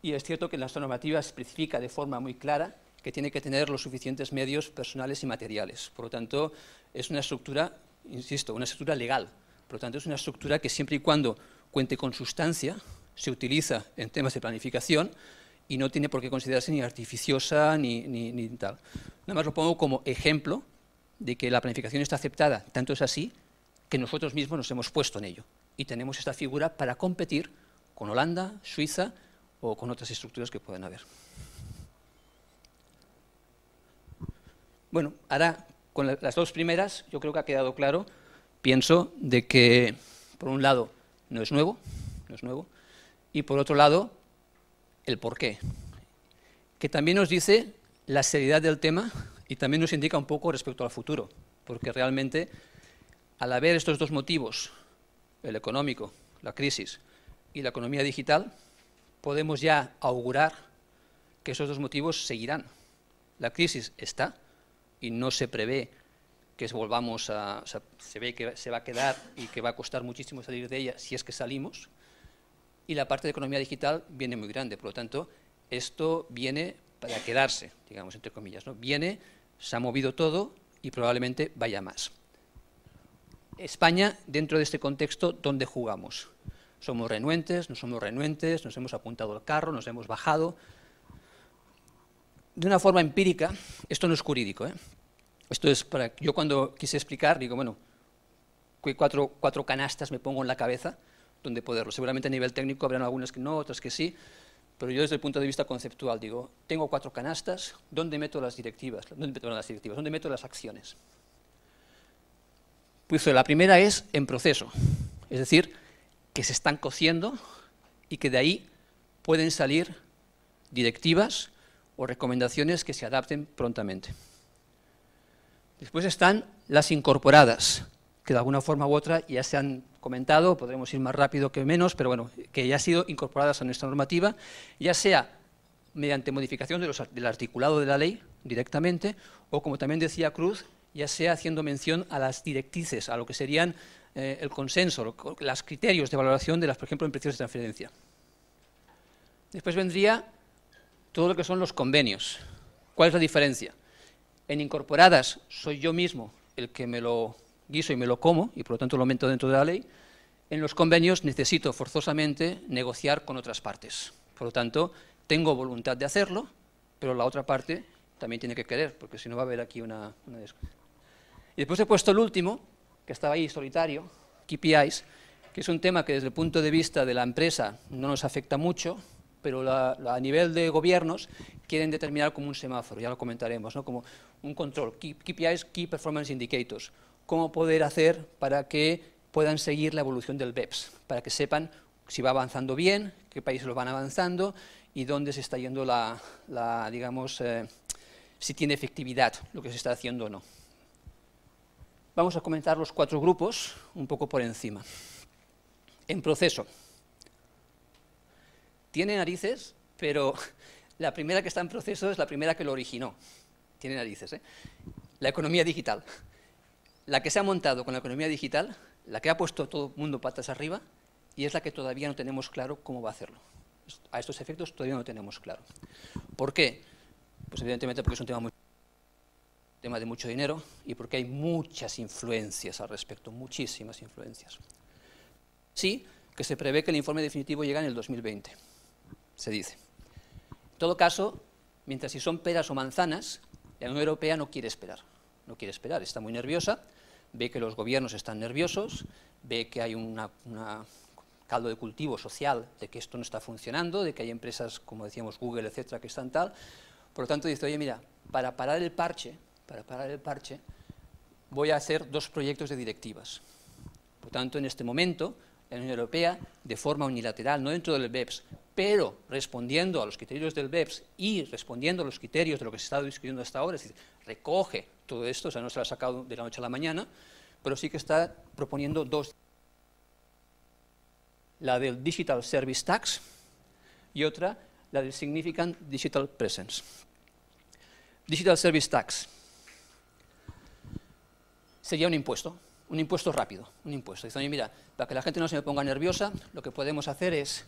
y es cierto que nuestra normativa especifica de forma muy clara que tiene que tener los suficientes medios personales y materiales. Por lo tanto, es una estructura, insisto, una estructura legal. Por lo tanto, es una estructura que siempre y cuando cuente con sustancia, se utiliza en temas de planificación y no tiene por qué considerarse ni artificiosa ni tal. Nada más lo pongo como ejemplo de que la planificación está aceptada. Tanto es así que nosotros mismos nos hemos puesto en ello y tenemos esta figura para competir con Holanda, Suiza o con otras estructuras que pueden haber. Bueno, ahora con las dos primeras yo creo que ha quedado claro, pienso, de que por un lado no es nuevo, y por otro lado el porqué, que también nos dice la seriedad del tema y también nos indica un poco respecto al futuro, porque realmente al haber estos dos motivos, el económico, la crisis, y la economía digital, podemos ya augurar que esos dos motivos seguirán. La crisis está y no se prevé que volvamos a... O sea, se ve que se va a quedar y que va a costar muchísimo salir de ella si es que salimos, y la parte de economía digital viene muy grande. Por lo tanto, esto viene para quedarse, digamos, entre comillas, ¿no? Viene, se ha movido todo y probablemente vaya más. España, dentro de este contexto, ¿dónde jugamos? ¿Somos renuentes? ¿No somos renuentes? ¿Nos hemos apuntado al carro? ¿Nos hemos bajado? De una forma empírica, esto no es jurídico, ¿eh? Esto es para... Yo cuando quise explicar, digo, bueno, cuatro canastas me pongo en la cabeza donde poderlo. Seguramente a nivel técnico habrán algunas que no, otras que sí, pero yo desde el punto de vista conceptual digo, tengo 4 canastas, ¿dónde meto las directivas? ¿Dónde meto las acciones? Pues la primera es en proceso, es decir, que se están cociendo y que de ahí pueden salir directivas o recomendaciones que se adapten prontamente. Después están las incorporadas, que de alguna forma u otra ya se han comentado, podremos ir más rápido que menos, pero bueno, que ya han sido incorporadas a nuestra normativa, ya sea mediante modificación del articulado de la ley directamente, o como también decía Cruz, ya sea haciendo mención a las directrices, a lo que serían el consenso, los criterios de valoración de las, por ejemplo, en precios de transferencia. Después vendría todo lo que son los convenios. ¿Cuál es la diferencia? En incorporadas soy yo mismo el que me lo guiso y me lo como, y por lo tanto lo meto dentro de la ley. En los convenios necesito forzosamente negociar con otras partes. Por lo tanto, tengo voluntad de hacerlo, pero la otra parte también tiene que querer, porque si no va a haber aquí una discusión. Y después he puesto el último, que estaba ahí solitario, KPIs, que es un tema que desde el punto de vista de la empresa no nos afecta mucho, pero a nivel de gobiernos quieren determinar como un semáforo, ya lo comentaremos, ¿no? Como un control, KPIs, Key Performance Indicators, cómo poder hacer para que puedan seguir la evolución del BEPS, para que sepan si va avanzando bien, qué países lo van avanzando y dónde se está yendo digamos, si tiene efectividad lo que se está haciendo o no. Vamos a comentar los 4 grupos un poco por encima. En proceso. Tiene narices, pero La primera que está en proceso es la primera que lo originó. Tiene narices, ¿eh? La economía digital. La que se ha montado con la economía digital, la que ha puesto todo el mundo patas arriba, y es la que todavía no tenemos claro cómo va a hacerlo. A estos efectos todavía no tenemos claro. ¿Por qué? Pues evidentemente porque es un tema de mucho dinero y porque hay muchas influencias al respecto, muchísimas influencias. Sí, que se prevé que el informe definitivo llega en el 2020, se dice. En todo caso, mientras si son peras o manzanas, la Unión Europea no quiere esperar, está muy nerviosa, ve que los gobiernos están nerviosos, ve que hay un caldo de cultivo social de que esto no está funcionando, de que hay empresas, como decíamos, Google, etcétera, que están tal. Por lo tanto, dice, oye, mira, para parar el parche, voy a hacer 2 proyectos de directivas. Por tanto, en este momento, la Unión Europea, de forma unilateral, no dentro del BEPS, pero respondiendo a los criterios del BEPS y respondiendo a los criterios de lo que se está discutiendo hasta ahora, es decir, recoge todo esto, o sea, no se lo ha sacado de la noche a la mañana, pero sí que está proponiendo 2. La del Digital Service Tax y otra, la del Significant Digital Presence. Digital Service Tax sería un impuesto rápido, un impuesto. Dice, oye, mira, para que la gente no se me ponga nerviosa, lo que podemos hacer es,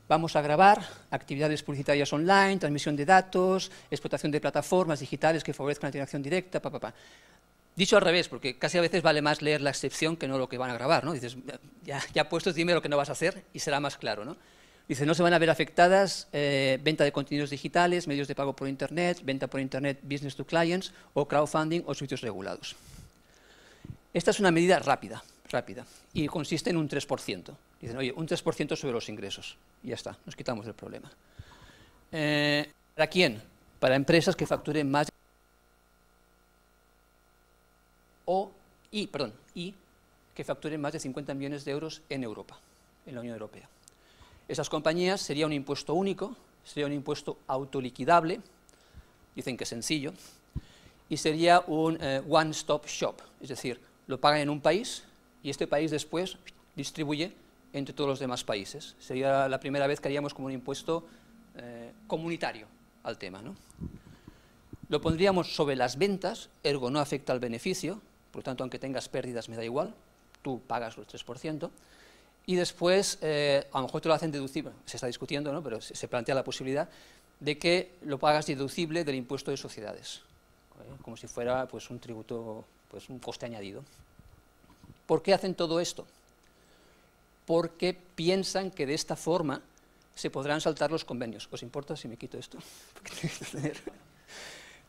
vamos a grabar actividades publicitarias online, transmisión de datos, explotación de plataformas digitales que favorezcan la interacción directa, Dicho al revés, porque casi a veces vale más leer la excepción que no lo que van a grabar, ¿no? Dices, ya puestos, dime lo que no vas a hacer y será más claro, ¿no? Dice, no se van a ver afectadas venta de contenidos digitales, medios de pago por Internet, venta por Internet business to clients, o crowdfunding o servicios regulados. Esta es una medida rápida, y consiste en un 3%. Dicen, oye, un 3% sobre los ingresos. Y ya está, nos quitamos del problema. ¿Para quién? Para empresas que facturen más y que facturen más de 50 millones de euros en Europa, en la Unión Europea. Esas compañías sería un impuesto único, sería un impuesto autoliquidable, dicen que es sencillo, y sería un one-stop shop, es decir, lo pagan en un país y este país después distribuye entre todos los demás países. Sería la primera vez que haríamos como un impuesto comunitario al tema, ¿no? Lo pondríamos sobre las ventas, ergo no afecta al beneficio, por lo tanto, aunque tengas pérdidas me da igual, tú pagas los 3%, y después, a lo mejor te lo hacen deducible, se está discutiendo, ¿no? Pero se plantea la posibilidad de que lo pagas deducible del impuesto de sociedades, como si fuera pues, un tributo, pues, un coste añadido. ¿Por qué hacen todo esto? Porque piensan que de esta forma se podrán saltar los convenios. ¿Os importa si me quito esto?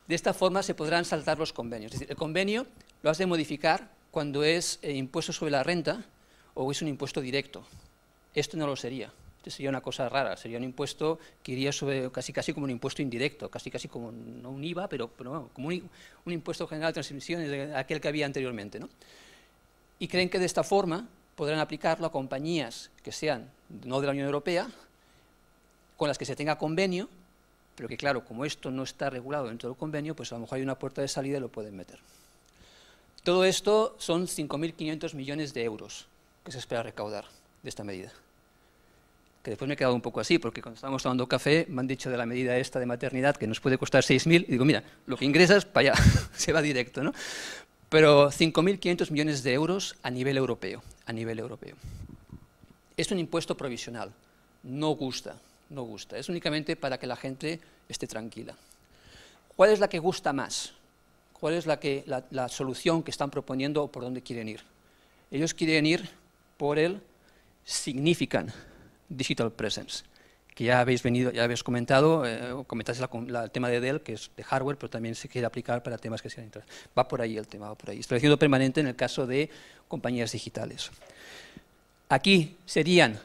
De esta forma se podrán saltar los convenios. Es decir, el convenio lo has de modificar cuando es impuesto sobre la renta o es un impuesto directo. Esto no lo sería. Esto sería una cosa rara. Sería un impuesto que iría sobre casi como un impuesto indirecto, casi como no un IVA, pero bueno, como un impuesto general de transmisiones, aquel que había anteriormente, ¿no? Y creen que de esta forma podrán aplicarlo a compañías que sean no de la Unión Europea, con las que se tenga convenio, pero que claro, como esto no está regulado dentro del convenio, pues a lo mejor hay una puerta de salida y lo pueden meter. Todo esto son 5.500 millones de euros que se espera recaudar de esta medida. Que después me he quedado un poco así, porque cuando estábamos tomando café me han dicho de la medida esta de maternidad que nos puede costar 6.000, y digo, mira, lo que ingresas, para allá, se va directo, ¿no? Pero 5.500 millones de euros a nivel europeo, Es un impuesto provisional, no gusta, es únicamente para que la gente esté tranquila. ¿Cuál es la que gusta más? ¿Cuál es la solución que están proponiendo o por dónde quieren ir? Ellos quieren ir por el Significant Digital Presence, que ya habéis comentado, comentaste el tema de Dell, que es de hardware, pero también se quiere aplicar para temas que sean interesantes. Va por ahí el tema, va por ahí. Establecimiento permanente en el caso de compañías digitales. Aquí serían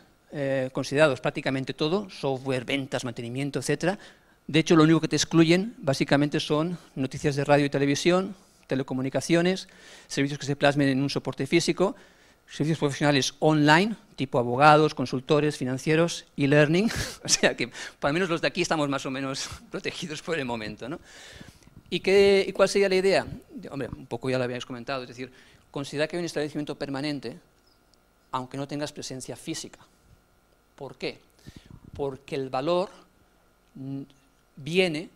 considerados prácticamente todo, software, ventas, mantenimiento, etcétera. De hecho, lo único que te excluyen básicamente son noticias de radio y televisión, telecomunicaciones, servicios que se plasmen en un soporte físico, servicios profesionales online, tipo abogados, consultores, financieros, e-learning. O sea que, para menos los de aquí, estamos más o menos protegidos por el momento, ¿no? ¿Y cuál sería la idea? Hombre, un poco ya lo habíais comentado, es decir, considera que hay un establecimiento permanente, aunque no tengas presencia física. ¿Por qué? Porque el valor viene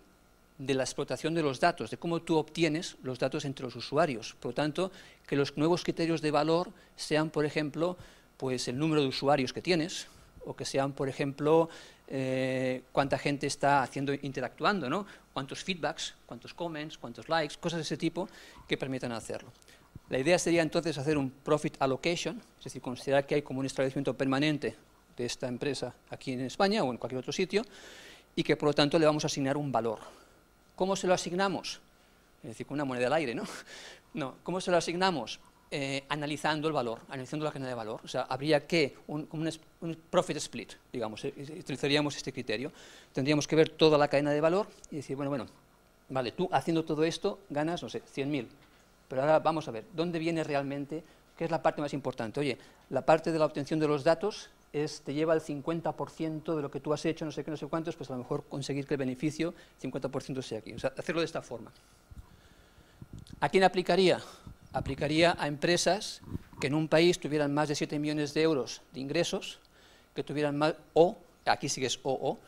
de la explotación de los datos, de cómo tú obtienes los datos entre los usuarios. Por lo tanto, que los nuevos criterios de valor sean, por ejemplo, pues el número de usuarios que tienes, o que sean, por ejemplo, cuánta gente está interactuando, ¿no? Cuántos feedbacks, cuántos comments, cuántos likes, cosas de ese tipo que permitan hacerlo. La idea sería entonces hacer un profit allocation, es decir, considerar que hay como un establecimiento permanente de esta empresa aquí en España o en cualquier otro sitio, y que por lo tanto le vamos a asignar un valor. ¿Cómo se lo asignamos? Es decir, con una moneda al aire, ¿no? No, ¿cómo se lo asignamos? Analizando el valor, analizando la cadena de valor. O sea, habría que un profit split, digamos, utilizaríamos este criterio. Tendríamos que ver toda la cadena de valor y decir, bueno, vale, tú haciendo todo esto ganas, no sé, 100.000. Pero ahora vamos a ver, ¿dónde viene realmente? ¿Qué es la parte más importante? Oye, la parte de la obtención de los datos te lleva el 50% de lo que tú has hecho, no sé qué, no sé cuántos, pues a lo mejor conseguir que el beneficio, 50% sea aquí. O sea, hacerlo de esta forma. ¿A quién aplicaría? Aplicaría a empresas que en un país tuvieran más de 7 millones de euros de ingresos, que tuvieran más, o, aquí sí que es o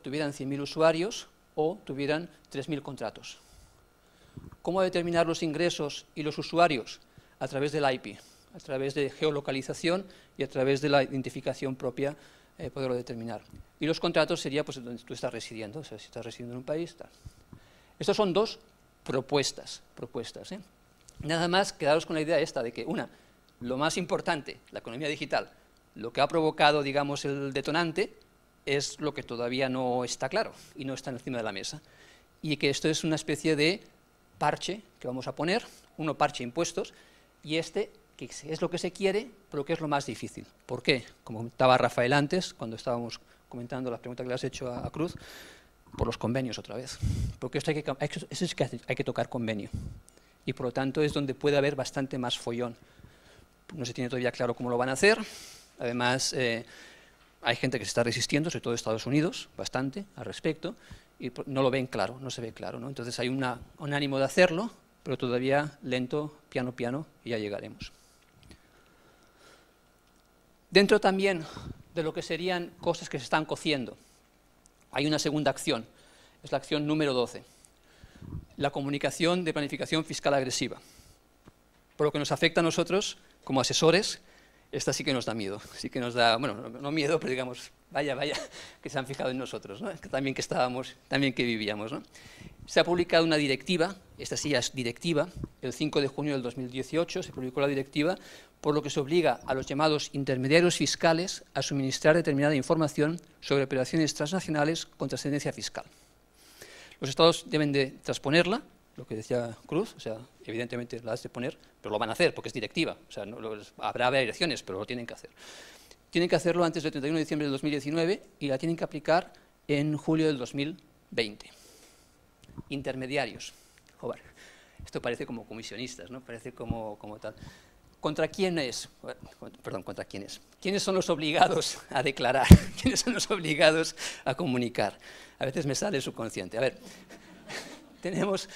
tuvieran 100.000 usuarios, o tuvieran 3.000 contratos. ¿Cómo determinar los ingresos y los usuarios? A través del IP, a través de geolocalización y a través de la identificación propia poderlo determinar. Y los contratos sería pues donde tú estás residiendo, o sea, si estás residiendo en un país, tal. Estas son dos propuestas. Nada más quedaros con la idea esta de que, lo más importante, la economía digital, lo que ha provocado, digamos, el detonante, es lo que todavía no está claro y no está encima de la mesa. Y que esto es una especie de parche que vamos a poner, parche impuestos, y que es lo que se quiere, pero que es lo más difícil. ¿Por qué? Como comentaba Rafael antes, cuando estábamos comentando la pregunta que le has hecho a Cruz, por los convenios otra vez. Porque esto hay que tocar convenio. Y por lo tanto es donde puede haber bastante más follón. No se tiene todavía claro cómo lo van a hacer. Además, hay gente que se está resistiendo, sobre todo Estados Unidos, bastante al respecto, y no lo ven claro, no se ve claro, ¿no? Entonces hay un ánimo de hacerlo, pero todavía lento, piano, piano, y ya llegaremos. Dentro también de lo que serían cosas que se están cociendo, hay una segunda acción, es la acción número 12, la comunicación de planificación fiscal agresiva. Por lo que nos afecta a nosotros, como asesores, esta sí que nos da miedo, sí que nos da, bueno, no miedo, pero digamos, vaya, que se han fijado en nosotros, ¿no? También que vivíamos, ¿no? Se ha publicado una directiva, esta sí ya es directiva, el 5 de junio del 2018 se publicó la directiva, por lo que se obliga a los llamados intermediarios fiscales a suministrar determinada información sobre operaciones transnacionales con trascendencia fiscal. Los estados deben de transponerla, lo que decía Cruz, o sea, evidentemente la has de poner, pero lo van a hacer porque es directiva, o sea, habrá variaciones, pero lo tienen que hacer. Tienen que hacerlo antes del 31 de diciembre del 2019 y la tienen que aplicar en julio del 2020. Intermediarios. Joder, esto parece como comisionistas, ¿no? Parece como tal. ¿Contra quién es? Perdón, ¿contra quién es? ¿Quiénes son los obligados a declarar? ¿Quiénes son los obligados a comunicar? A veces me sale el subconsciente. A ver, tenemos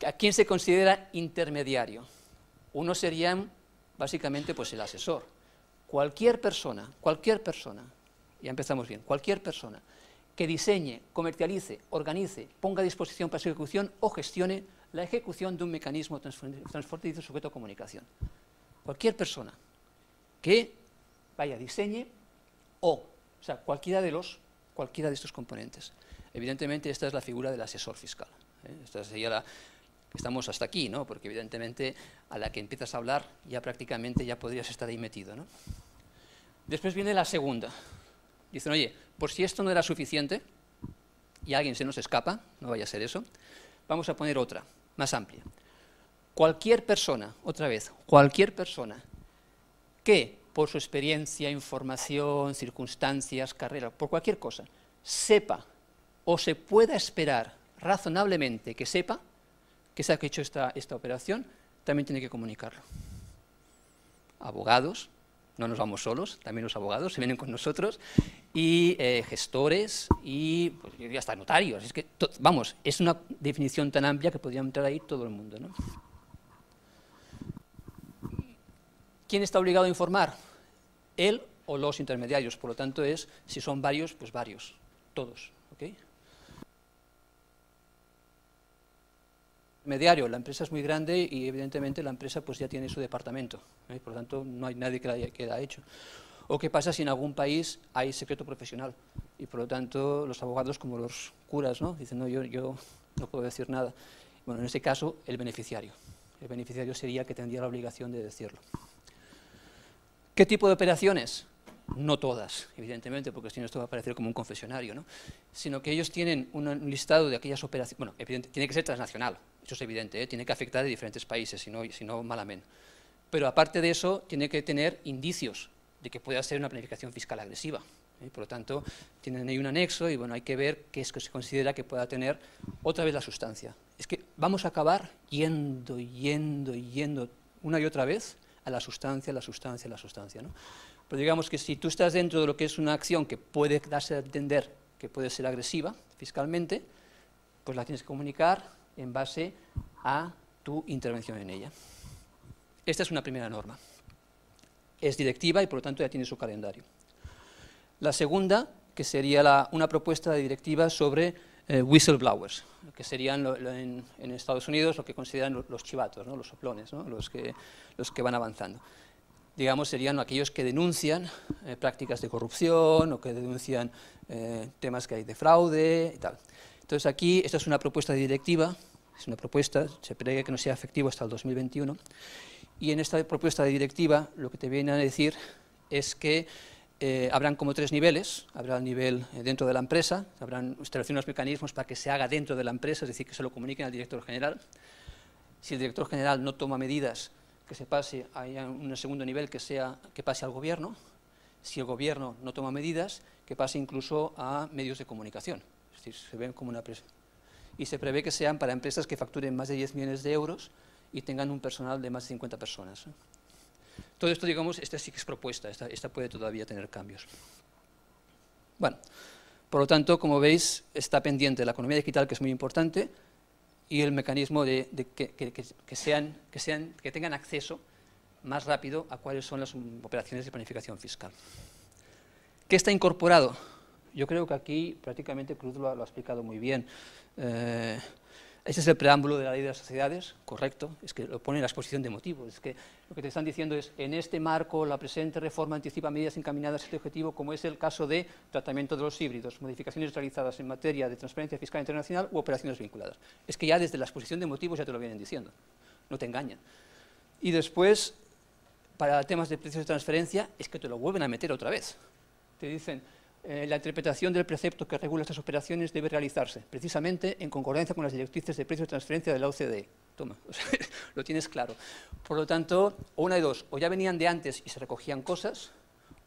a quién se considera intermediario. Uno sería, básicamente, pues el asesor. Cualquier persona, ya empezamos bien, cualquier persona que diseñe, comercialice, organice, ponga a disposición para su ejecución o gestione la ejecución de un mecanismo transfronterizo sujeto a comunicación. Cualquier persona que diseñe o sea, cualquiera de estos componentes. Evidentemente, esta es la figura del asesor fiscal. Esta sería estamos hasta aquí, ¿no? Porque evidentemente a la que empiezas a hablar ya prácticamente ya podrías estar ahí metido, ¿no? Después viene la segunda. Dicen, oye, por si esto no era suficiente y alguien se nos escapa, no vaya a ser eso, vamos a poner otra, más amplia. Cualquier persona, otra vez, cualquier persona que por su experiencia, información, circunstancias, carrera, por cualquier cosa, sepa o se pueda esperar razonablemente que sepa que se ha hecho esta operación, también tiene que comunicarlo. Abogados, no nos vamos solos, también los abogados se vienen con nosotros, y gestores y pues, hasta notarios. Es que, vamos, es una definición tan amplia que podría entrar ahí todo el mundo, ¿no? ¿Quién está obligado a informar? Él o los intermediarios, por lo tanto si son varios, pues varios, todos, ¿ok? intermediario, la empresa es muy grande y evidentemente la empresa pues ya tiene su departamento, por lo tanto no hay nadie que la haya hecho. O qué pasa si en algún país hay secreto profesional y por lo tanto los abogados, como los curas, ¿no? Dicen, no, yo no puedo decir nada. Bueno, en este caso, el beneficiario. El beneficiario sería el que tendría la obligación de decirlo. ¿Qué tipo de operaciones? No todas, evidentemente, porque si no esto va a parecer como un confesionario, ¿no? Sino que ellos tienen un listado de aquellas operaciones, bueno, evidente, tiene que ser transnacional, eso es evidente, tiene que afectar a diferentes países, si no malamente. Pero aparte de eso, tiene que tener indicios de que pueda ser una planificación fiscal agresiva. Por lo tanto, tienen ahí un anexo y bueno, hay que ver qué es que se considera que pueda tener otra vez la sustancia. Es que vamos a acabar yendo una y otra vez a la sustancia, ¿no? Pero digamos que si tú estás dentro de lo que es una acción que puede darse a entender que puede ser agresiva fiscalmente, pues la tienes que comunicar en base a tu intervención en ella. Esta es una primera norma. Es directiva y por lo tanto ya tiene su calendario. La segunda, que sería una propuesta de directiva sobre whistleblowers, que serían en Estados Unidos lo que consideran los chivatos, ¿no? Los soplones, ¿no? los que van avanzando. Digamos, serían aquellos que denuncian prácticas de corrupción o que denuncian temas que hay de fraude y tal. Entonces aquí, esta es una propuesta de directiva, es una propuesta, se prevé que no sea efectivo hasta el 2021, y en esta propuesta de directiva lo que te viene a decir es que habrán como 3 niveles, habrá el nivel dentro de la empresa, habrán establecen unos mecanismos para que se haga dentro de la empresa, es decir, que se lo comuniquen al director general. Si el director general no toma medidas, que se pase a un segundo nivel que pase al gobierno. Si el gobierno no toma medidas, que pase incluso a medios de comunicación, es decir, se ven como una empresa. Y se prevé que sean para empresas que facturen más de 10 millones de euros y tengan un personal de más de 50 personas. Todo esto, digamos, esta sí que es propuesta, esta puede todavía tener cambios. Bueno, por lo tanto, como veis, está pendiente la economía digital, que es muy importante, y el mecanismo de que tengan acceso más rápido a cuáles son las operaciones de planificación fiscal. ¿Qué está incorporado? Yo creo que aquí prácticamente Cruz lo ha explicado muy bien. Ese es el preámbulo de la Ley de las Sociedades, correcto, es que lo pone en la exposición de motivos, es que lo que te están diciendo es, en este marco, la presente reforma anticipa medidas encaminadas a este objetivo, como es el caso de tratamiento de los híbridos, modificaciones realizadas en materia de transparencia fiscal internacional u operaciones vinculadas. Es que ya desde la exposición de motivos ya te lo vienen diciendo, no te engañan. Y después, para temas de precios de transferencia, es que te lo vuelven a meter otra vez. Te dicen, la interpretación del precepto que regula estas operaciones debe realizarse, precisamente en concordancia con las directrices de precios de transferencia de la OCDE. Toma, o sea, lo tienes claro. Por lo tanto, o una de dos, o ya venían de antes y se recogían cosas,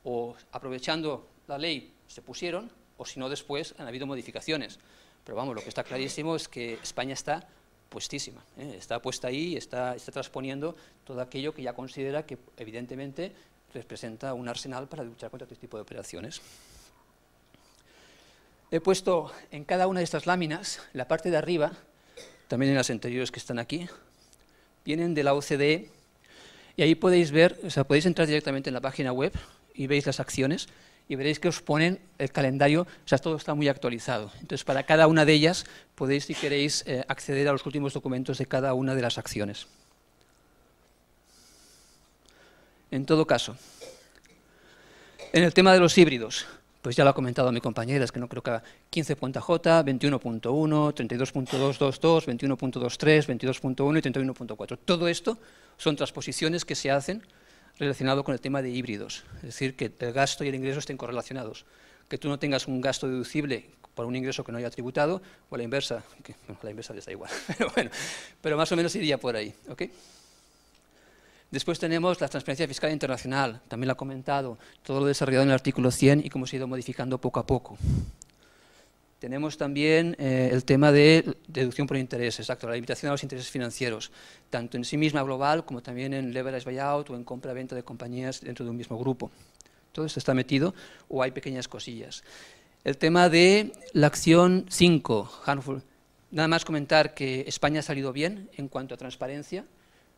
o aprovechando la ley se pusieron, o si no después han habido modificaciones. Pero vamos, lo que está clarísimo es que España está puestísima, está puesta ahí, está transponiendo todo aquello que ya considera que evidentemente representa un arsenal para luchar contra este tipo de operaciones. He puesto en cada una de estas láminas, la parte de arriba, también en las anteriores que están aquí, vienen de la OCDE, y ahí podéis ver, o sea, podéis entrar directamente en la página web y veis las acciones, y veréis que os ponen el calendario, o sea, todo está muy actualizado. Entonces, para cada una de ellas, podéis, si queréis, acceder a los últimos documentos de cada una de las acciones. En todo caso, en el tema de los híbridos, pues ya lo ha comentado mi compañera, es que no creo que 15.j, 21.1, 32.222, 21.23, 22.1 y 31.4. Todo esto son transposiciones que se hacen relacionado con el tema de híbridos, es decir, que el gasto y el ingreso estén correlacionados, que tú no tengas un gasto deducible por un ingreso que no haya tributado, o a la inversa, que bueno, a la inversa les da igual, pero bueno, pero más o menos iría por ahí, ¿ok? Después tenemos la transparencia fiscal internacional, también lo ha comentado, todo lo desarrollado en el artículo 100 y cómo se ha ido modificando poco a poco. Tenemos también el tema de deducción por intereses, exacto, la limitación a los intereses financieros, tanto en sí misma global como también en leverage buyout o en compra-venta de compañías dentro de un mismo grupo. Todo esto está metido o hay pequeñas cosillas. El tema de la acción 5, harmful. Nada más comentar que España ha salido bien en cuanto a transparencia.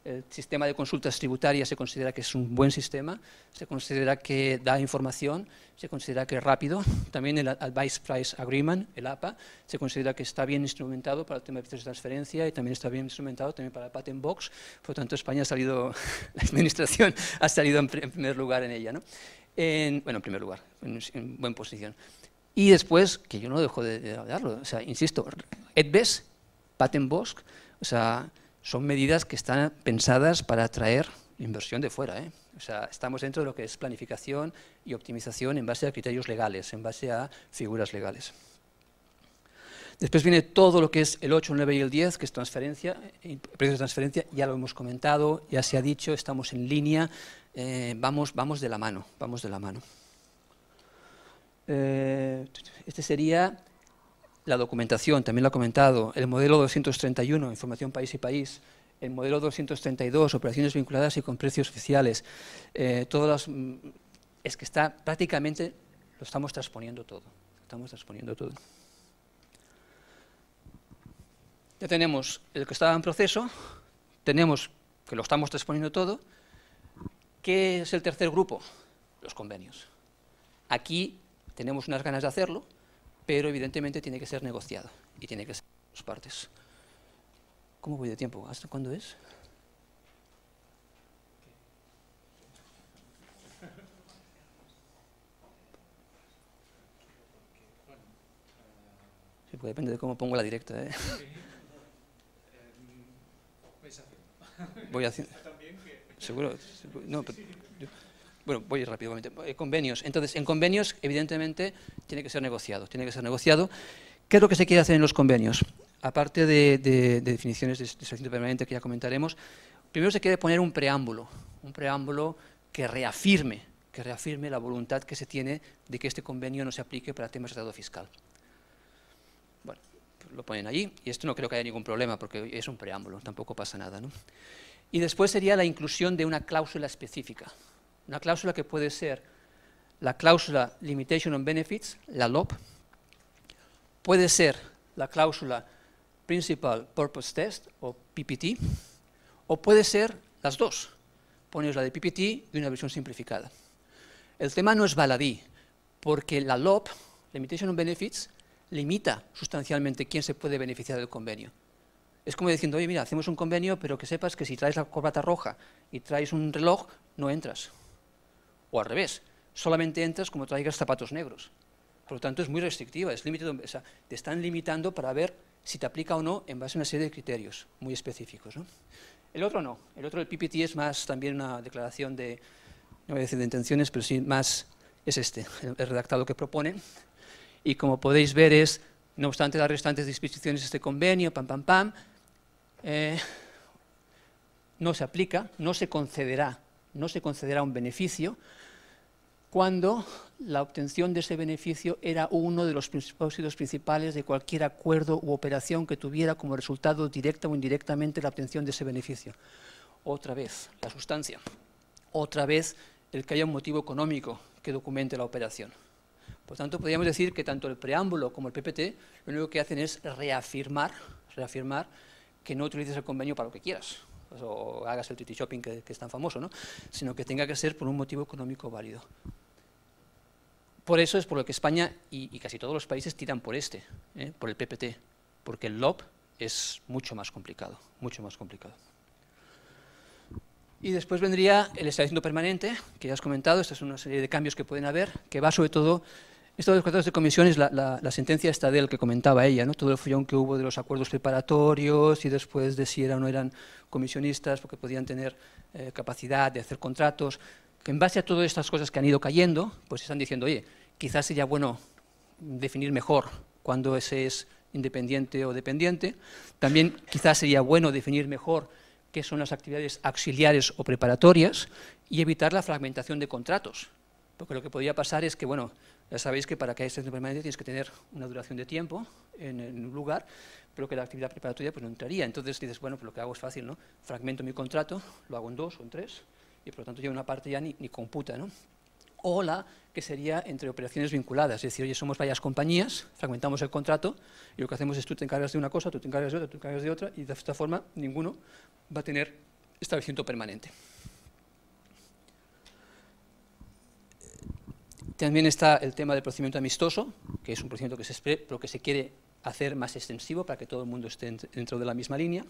El sistema de consultas tributarias se considera que es un buen sistema, se considera que da información, se considera que es rápido. También el Advice Price Agreement, el APA, se considera que está bien instrumentado para el tema de precios de transferencia y también está bien instrumentado también para el Patent Box. Por lo tanto, España ha salido, la administración ha salido en primer lugar en ella, ¿no? Bueno, en primer lugar, en buena posición. Y después, que yo no dejo de hablarlo, o sea, insisto, EDBES, Patent Box, o sea, son medidas que están pensadas para atraer inversión de fuera, ¿eh? O sea, estamos dentro de lo que es planificación y optimización en base a criterios legales, en base a figuras legales. Después viene todo lo que es el 8, el 9 y el 10, que es transferencia, precios de transferencia, ya lo hemos comentado, ya se ha dicho, estamos en línea, vamos de la mano, vamos de la mano. Este sería la documentación, también lo ha comentado, el modelo 231, información país y país, el modelo 232, operaciones vinculadas y con precios oficiales, es que está prácticamente, lo estamos transponiendo todo, Ya tenemos el que estaba en proceso, tenemos que lo estamos transponiendo todo. ¿Qué es el tercer grupo? Los convenios. Aquí tenemos unas ganas de hacerlo, pero evidentemente tiene que ser negociado y tiene que ser por las partes. ¿Cómo voy de tiempo? ¿Hasta cuándo es? Sí, pues depende de cómo pongo la directa, ¿eh? Voy haciendo. ¿Seguro? No, pero bueno, voy rápidamente. Convenios. Entonces, en convenios, evidentemente, tiene que ser negociado. ¿Qué es lo que se quiere hacer en los convenios? Aparte de definiciones de establecimiento permanente que ya comentaremos, primero se quiere poner un preámbulo que reafirme la voluntad que se tiene de que este convenio no se aplique para temas de tratado fiscal. Bueno, lo ponen allí, y esto no creo que haya ningún problema, porque es un preámbulo, tampoco pasa nada, ¿no? Y después sería la inclusión de una cláusula específica. Una cláusula que puede ser la cláusula Limitation on Benefits, la LOP, puede ser la cláusula Principal Purpose Test, o PPT, o puede ser las dos. Pones la de PPT y una versión simplificada. El tema no es baladí, porque la LOP, Limitation on Benefits, limita sustancialmente quién se puede beneficiar del convenio. Es como diciendo, oye, mira, hacemos un convenio, pero que sepas que si traes la corbata roja y traes un reloj, no entras. O al revés, solamente entras como traigas zapatos negros. Por lo tanto, es muy restrictiva, o sea, te están limitando para ver si te aplica o no en base a una serie de criterios muy específicos, ¿no? El otro no, el otro, el PPT, es más también una declaración de, no voy a decir de intenciones, pero sí más, es el redactado que proponen. Y como podéis ver es, no obstante las restantes disposiciones de este convenio, no se aplica, no se concederá un beneficio cuando la obtención de ese beneficio era uno de los propósitos principales de cualquier acuerdo u operación que tuviera como resultado directa o indirectamente la obtención de ese beneficio. Otra vez, la sustancia. Otra vez, el que haya un motivo económico que documente la operación. Por tanto, podríamos decir que tanto el preámbulo como el PPT lo único que hacen es reafirmar que no utilices el convenio para lo que quieras, o hagas el treaty shopping que es tan famoso, ¿no? Sino que tenga que ser por un motivo económico válido. Por eso es por lo que España y casi todos los países tiran por por el PPT, porque el LOP es mucho más complicado, Y después vendría el establecimiento permanente, que ya has comentado, esta es una serie de cambios que pueden haber, que va sobre todo, esto de los contratos de comisión es la sentencia esta del que comentaba ella, ¿no? Todo el follón que hubo de los acuerdos preparatorios y después de si eran o no eran comisionistas, porque podían tener capacidad de hacer contratos, que en base a todas estas cosas que han ido cayendo, pues están diciendo, oye, quizás sería bueno definir mejor cuándo ese es independiente o dependiente, también quizás sería bueno definir mejor qué son las actividades auxiliares o preparatorias y evitar la fragmentación de contratos, porque lo que podría pasar es que, bueno, ya sabéis que para que haya estación permanente tienes que tener una duración de tiempo en un lugar, pero que la actividad preparatoria pues no entraría. Entonces dices, bueno, pues lo que hago es fácil, ¿no? Fragmento mi contrato, lo hago en 2 o en 3, y por lo tanto ya una parte ya ni computa, ¿no? O la que sería entre operaciones vinculadas, es decir, oye, somos varias compañías, fragmentamos el contrato, y lo que hacemos es tú te encargas de una cosa, tú te encargas de otra, tú te encargas de otra, y de esta forma ninguno va a tener establecimiento permanente. También está el tema del procedimiento amistoso, que es un procedimiento pero que se quiere hacer más extensivo para que todo el mundo esté dentro de la misma línea.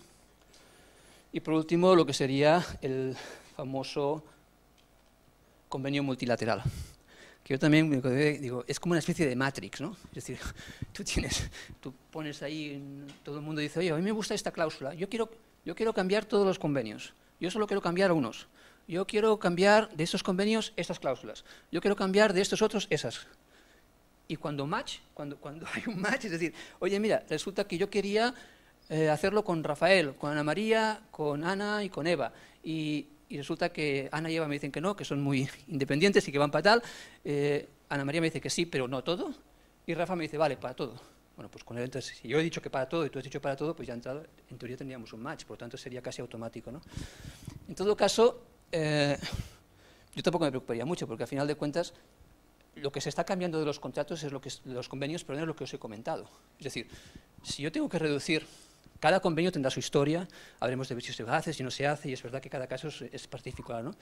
Y por último, lo que sería el famoso convenio multilateral, que yo también digo, es como una especie de Matrix, ¿no? Es decir, tú pones ahí, todo el mundo dice, oye, a mí me gusta esta cláusula, yo quiero cambiar todos los convenios, yo solo quiero cambiar unos, yo quiero cambiar de estos convenios estas cláusulas, yo quiero cambiar de estos otros esas. Y cuando hay un match, es decir, oye, mira, resulta que yo quería hacerlo con Rafael, con Ana María, con Ana y con Eva, y resulta que Ana y Eva me dicen que no, que son muy independientes y que van para tal, Ana María me dice que sí, pero no todo, y Rafa me dice, vale, para todo. Bueno, pues con él, entonces, si yo he dicho que para todo y tú has dicho para todo, pues ya entrado, en teoría tendríamos un match, por lo tanto sería casi automático, ¿no? En todo caso, yo tampoco me preocuparía mucho, porque al final de cuentas, lo que se está cambiando de los contratos es de los convenios, pero no es lo que os he comentado. Es decir, si yo tengo que reducir, cada convenio tendrá su historia, habremos de ver si se hace, si no se hace, y es verdad que cada caso es particular, ¿no?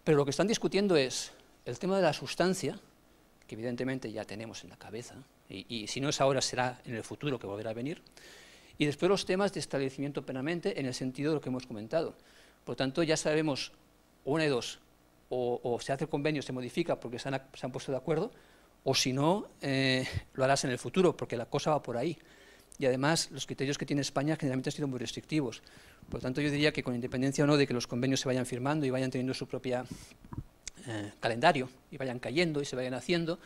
Pero lo que están discutiendo es el tema de la sustancia, que evidentemente ya tenemos en la cabeza, y si no es ahora será en el futuro que volverá a venir, y después los temas de establecimiento permanente en el sentido de lo que hemos comentado. Por lo tanto, ya sabemos una de dos, o se hace el convenio, se modifica porque se han puesto de acuerdo, o si no, lo harás en el futuro, porque la cosa va por ahí. Y además, los criterios que tiene España generalmente han sido muy restrictivos. Por lo tanto, yo diría que con independencia o no de que los convenios se vayan firmando y vayan teniendo su propia calendario, y vayan cayendo y se vayan haciendo,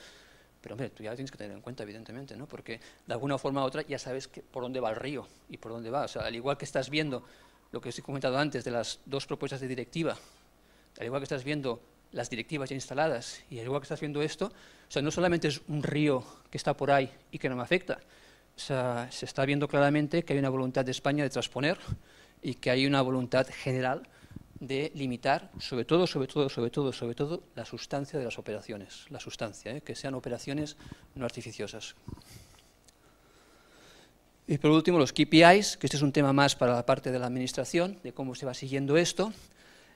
pero hombre, tú ya lo tienes que tener en cuenta, evidentemente, ¿no? Porque de alguna forma u otra ya sabes por dónde va el río y por dónde va. O sea, al igual que estás viendo lo que os he comentado antes de las dos propuestas de directiva, al igual que estás viendo las directivas ya instaladas y al igual que estás viendo esto, o sea, no solamente es un río que está por ahí y que no me afecta, o sea, se está viendo claramente que hay una voluntad de España de transponer y que hay una voluntad general de limitar, sobre todo, la sustancia de las operaciones, la sustancia, que sean operaciones no artificiosas. Y por último, los KPIs, que este es un tema más para la parte de la administración, de cómo se va siguiendo esto.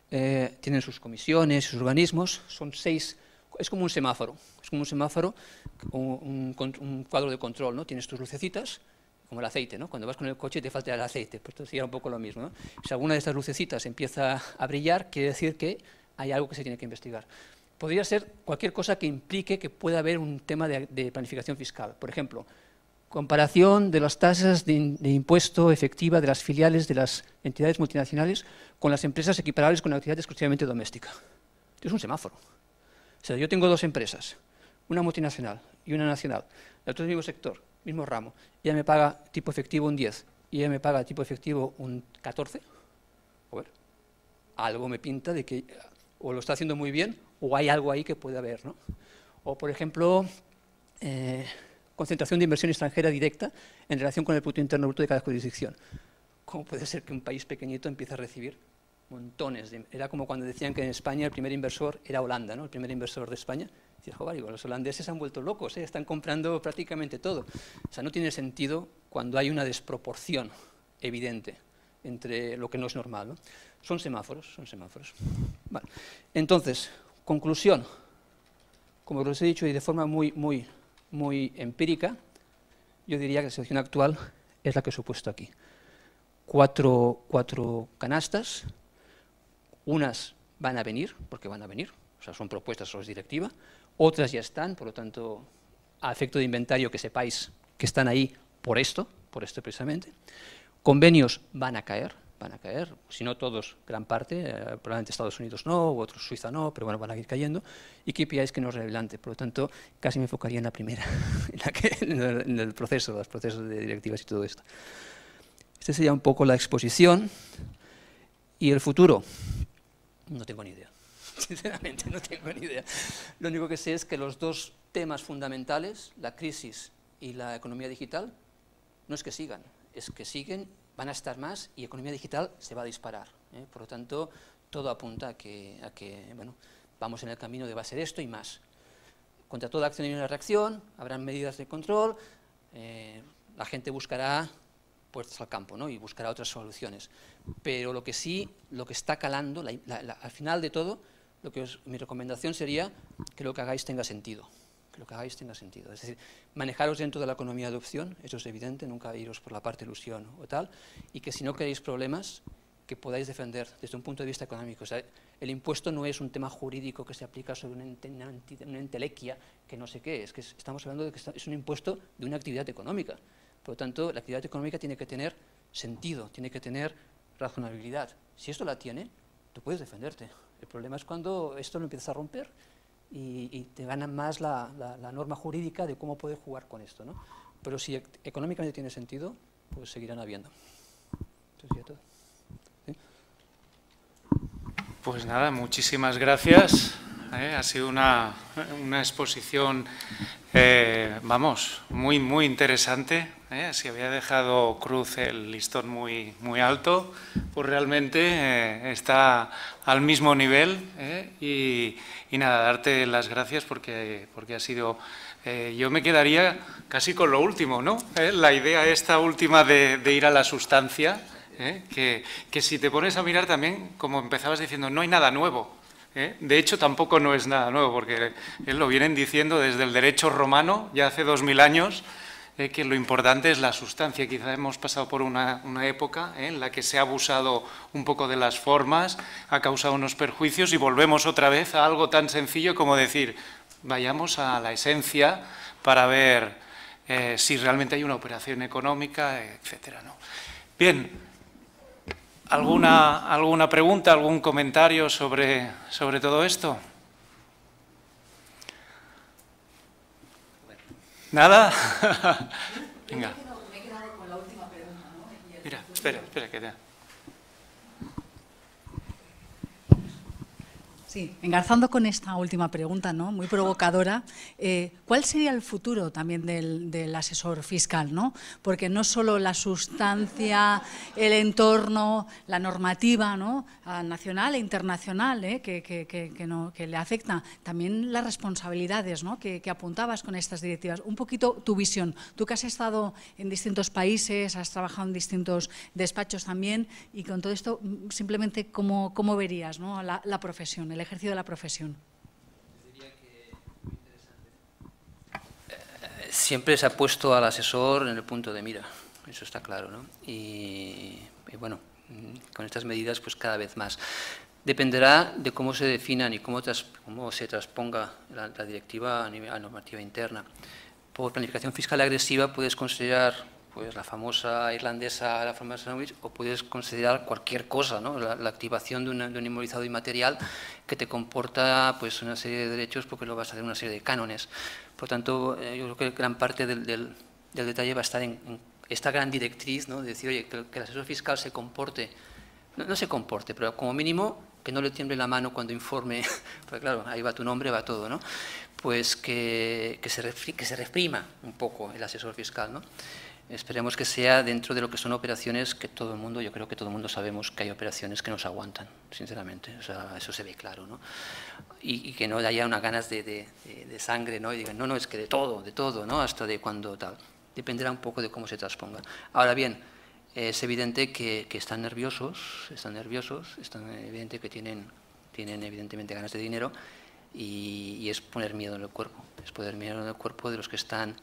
Tienen sus comisiones, sus organismos, son 6, es como un semáforo, un cuadro de control, ¿no? Tienes tus lucecitas, como el aceite, ¿no? Cuando vas con el coche te falta el aceite, pues esto sería un poco lo mismo, ¿no? Si alguna de estas lucecitas empieza a brillar, quiere decir que hay algo que se tiene que investigar. Podría ser cualquier cosa que implique que pueda haber un tema de planificación fiscal, por ejemplo, comparación de las tasas de impuesto efectiva de las filiales de las entidades multinacionales con las empresas equiparables con actividad exclusivamente doméstica. Esto es un semáforo. O sea, yo tengo dos empresas, una multinacional y una nacional, de otro mismo sector, mismo ramo, y ella me paga tipo efectivo un 10 y ella me paga tipo efectivo un 14, a ver, algo me pinta de que o lo está haciendo muy bien o hay algo ahí que puede haber, ¿no? O, por ejemplo, concentración de inversión extranjera directa en relación con el Producto Interno Bruto de cada jurisdicción. ¿Cómo puede ser que un país pequeñito empiece a recibir montones? Era como cuando decían que en España el primer inversor era Holanda, ¿no? El primer inversor de España. Dices, joder, los holandeses se han vuelto locos, están comprando prácticamente todo. O sea, no tiene sentido cuando hay una desproporción evidente entre lo que no es normal, ¿no? Son semáforos, son semáforos. Vale. Entonces, conclusión. Como os he dicho y de forma muy empírica, yo diría que la situación actual es la que os he puesto aquí. Cuatro canastas, unas van a venir, porque van a venir, o sea, son propuestas o es directiva, otras ya están, por lo tanto, a efecto de inventario que sepáis que están ahí por esto precisamente. Convenios van a caer, si no todos, gran parte, probablemente Estados Unidos no, u otros Suiza no, pero bueno, van a ir cayendo, y KPIs que no es relevante, por lo tanto, casi me enfocaría en la primera, en el proceso, los procesos de directivas y todo esto. Esta sería un poco la exposición, y el futuro, no tengo ni idea, sinceramente no tengo ni idea. Lo único que sé es que los dos temas fundamentales, la crisis y la economía digital, no es que sigan, es que siguen, van a estar más y economía digital se va a disparar. Por lo tanto, todo apunta a que bueno, vamos en el camino de va a ser esto y más. Contra toda acción hay una reacción, habrán medidas de control, la gente buscará puertas al campo, ¿no? Y buscará otras soluciones. Pero lo que sí, lo que está calando, al final de todo, mi recomendación sería que lo que hagáis tenga sentido. Que lo que hagáis tenga sentido. Es decir, manejaros dentro de la economía de opción, eso es evidente, nunca iros por la parte de ilusión o tal, y que si no queréis problemas, que podáis defender desde un punto de vista económico. O sea, el impuesto no es un tema jurídico que se aplica sobre una entelequia que no sé qué, es que estamos hablando de que es un impuesto de una actividad económica. Por lo tanto, la actividad económica tiene que tener sentido, tiene que tener razonabilidad. Si esto la tiene, tú puedes defenderte. El problema es cuando esto lo empiezas a romper y te gana más la norma jurídica de cómo puedes jugar con esto, ¿no? Pero si económicamente tiene sentido, pues seguirán habiendo. Eso sería todo. Pues nada, muchísimas gracias. Ha sido una exposición, vamos, muy interesante. Si había dejado Cruz el listón muy alto, pues realmente está al mismo nivel. Y nada, darte las gracias porque ha sido... yo me quedaría casi con lo último, ¿no? La idea esta última de ir a la sustancia. Que si te pones a mirar también, como empezabas diciendo, no hay nada nuevo. De hecho, tampoco no es nada nuevo, porque lo vienen diciendo desde el derecho romano, ya hace 2000 años, que lo importante es la sustancia. Quizá hemos pasado por una época en la que se ha abusado un poco de las formas, ha causado unos perjuicios y volvemos otra vez a algo tan sencillo como decir, vayamos a la esencia para ver si realmente hay una operación económica, etcétera, ¿no? Bien. ¿Alguna pregunta, algún comentario sobre todo esto? ¿Nada? Venga. Me he quedado con la última pregunta, ¿no? Mira, espera, que te... Sí, engarzando con esta última pregunta, ¿no? Muy provocadora, ¿cuál sería el futuro también del asesor fiscal, ¿no? Porque no solo la sustancia, el entorno, la normativa, ¿no? Nacional e internacional, que le afecta, también las responsabilidades, ¿no? que apuntabas con estas directivas. Un poquito tu visión. Tú que has estado en distintos países, has trabajado en distintos despachos también, y con todo esto, simplemente, ¿cómo verías, ¿no? la profesión, el ejercicio de la profesión? Siempre se ha puesto al asesor en el punto de mira, eso está claro, ¿no? Y bueno, con estas medidas pues cada vez más. Dependerá de cómo se definan y cómo se transponga la directiva a normativa interna. Por planificación fiscal agresiva puedes considerar pues la famosa irlandesa, la famosa sandwich, o puedes considerar cualquier cosa, ¿no? La activación de un inmovilizado inmaterial que te comporta pues una serie de derechos porque lo vas a hacer una serie de cánones. Por tanto, yo creo que gran parte del detalle va a estar en esta gran directriz, ¿no? De decir, oye, que el asesor fiscal se comporte, no se comporte, pero como mínimo que no le tiemble la mano cuando informe, porque claro, ahí va tu nombre, va todo, ¿no? Pues que se reprima un poco el asesor fiscal, ¿no? Esperemos que sea dentro de lo que son operaciones que todo el mundo, yo creo que todo el mundo sabemos que hay operaciones que nos aguantan, sinceramente, o sea, eso se ve claro, ¿no? Y que no haya unas ganas de sangre, ¿no? Y digan, no, es que de todo, ¿no? Hasta de cuando tal. Dependerá un poco de cómo se transponga. Ahora bien, es evidente que están nerviosos, es evidente que tienen evidentemente ganas de dinero y es poner miedo en el cuerpo, de los que están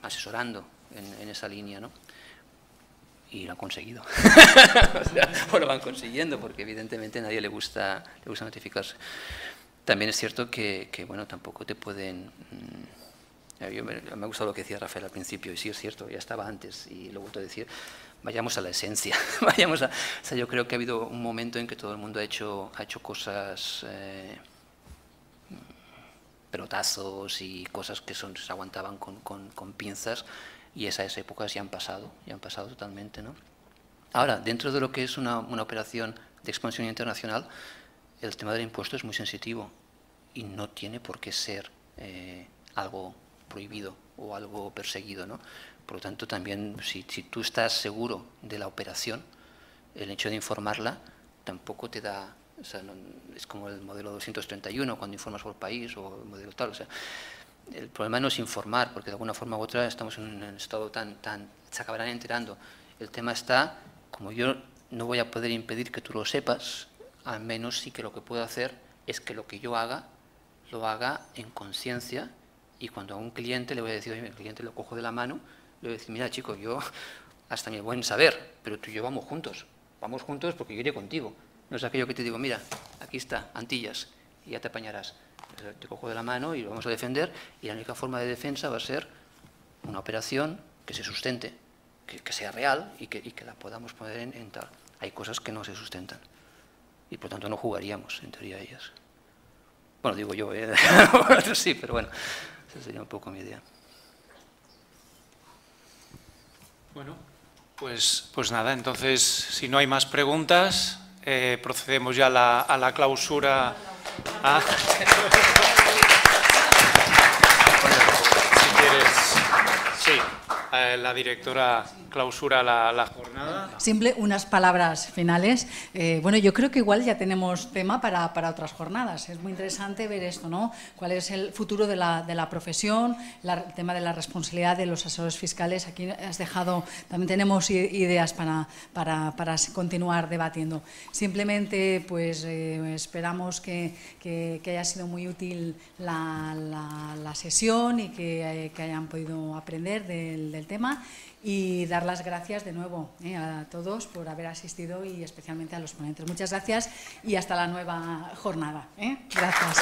asesorando en esa línea, ¿no? Y lo han conseguido. O lo van consiguiendo, porque evidentemente a nadie le gusta notificarse. También es cierto que bueno, tampoco te pueden... me ha gustado lo que decía Rafael al principio, y sí es cierto, ya estaba antes, y lo he vuelto a decir, vayamos a la esencia. O sea, yo creo que ha habido un momento en que todo el mundo ha hecho cosas... pelotazos y cosas que se aguantaban con pinzas, y esas épocas ya han pasado totalmente, ¿no? Ahora, dentro de lo que es una operación de expansión internacional, el tema del impuesto es muy sensitivo y no tiene por qué ser algo prohibido o algo perseguido, ¿no? Por lo tanto, también si tú estás seguro de la operación, el hecho de informarla tampoco te da... O sea, es como el modelo 231, cuando informas por país, o el modelo tal. O sea, el problema no es informar, porque de alguna forma u otra estamos en un estado se acabarán enterando. El tema está, como yo no voy a poder impedir que tú lo sepas, al menos sí que lo que puedo hacer es que lo que yo haga, lo haga en conciencia, y cuando a un cliente le voy a decir, oye, el cliente lo cojo de la mano, le voy a decir, mira chico, yo hasta mi buen saber, pero tú y yo vamos juntos porque yo iré contigo. No es aquello que te digo, mira, aquí está, Antillas, y ya te apañarás. Te cojo de la mano y lo vamos a defender, y la única forma de defensa va a ser una operación que se sustente, que sea real y que la podamos poner en tal. Hay cosas que no se sustentan y por tanto no jugaríamos, en teoría, ellas. Bueno, digo yo, sí, pero bueno, esa sería un poco mi idea. Bueno, pues nada, entonces, si no hay más preguntas, procedemos ya a la clausura. Si quieres, sí, la directora clausura la jornada. Simple, unas palabras finales. Bueno, yo creo que igual ya tenemos tema para otras jornadas. Es muy interesante ver esto, ¿no? ¿Cuál es el futuro de la profesión? El tema de la responsabilidad de los asesores fiscales. Aquí has dejado, también tenemos ideas para continuar debatiendo. Simplemente, pues, esperamos que haya sido muy útil la sesión y que hayan podido aprender del tema. Y dar las gracias de nuevo a todos por haber asistido y especialmente a los ponentes. Muchas gracias y hasta la nueva jornada. Gracias.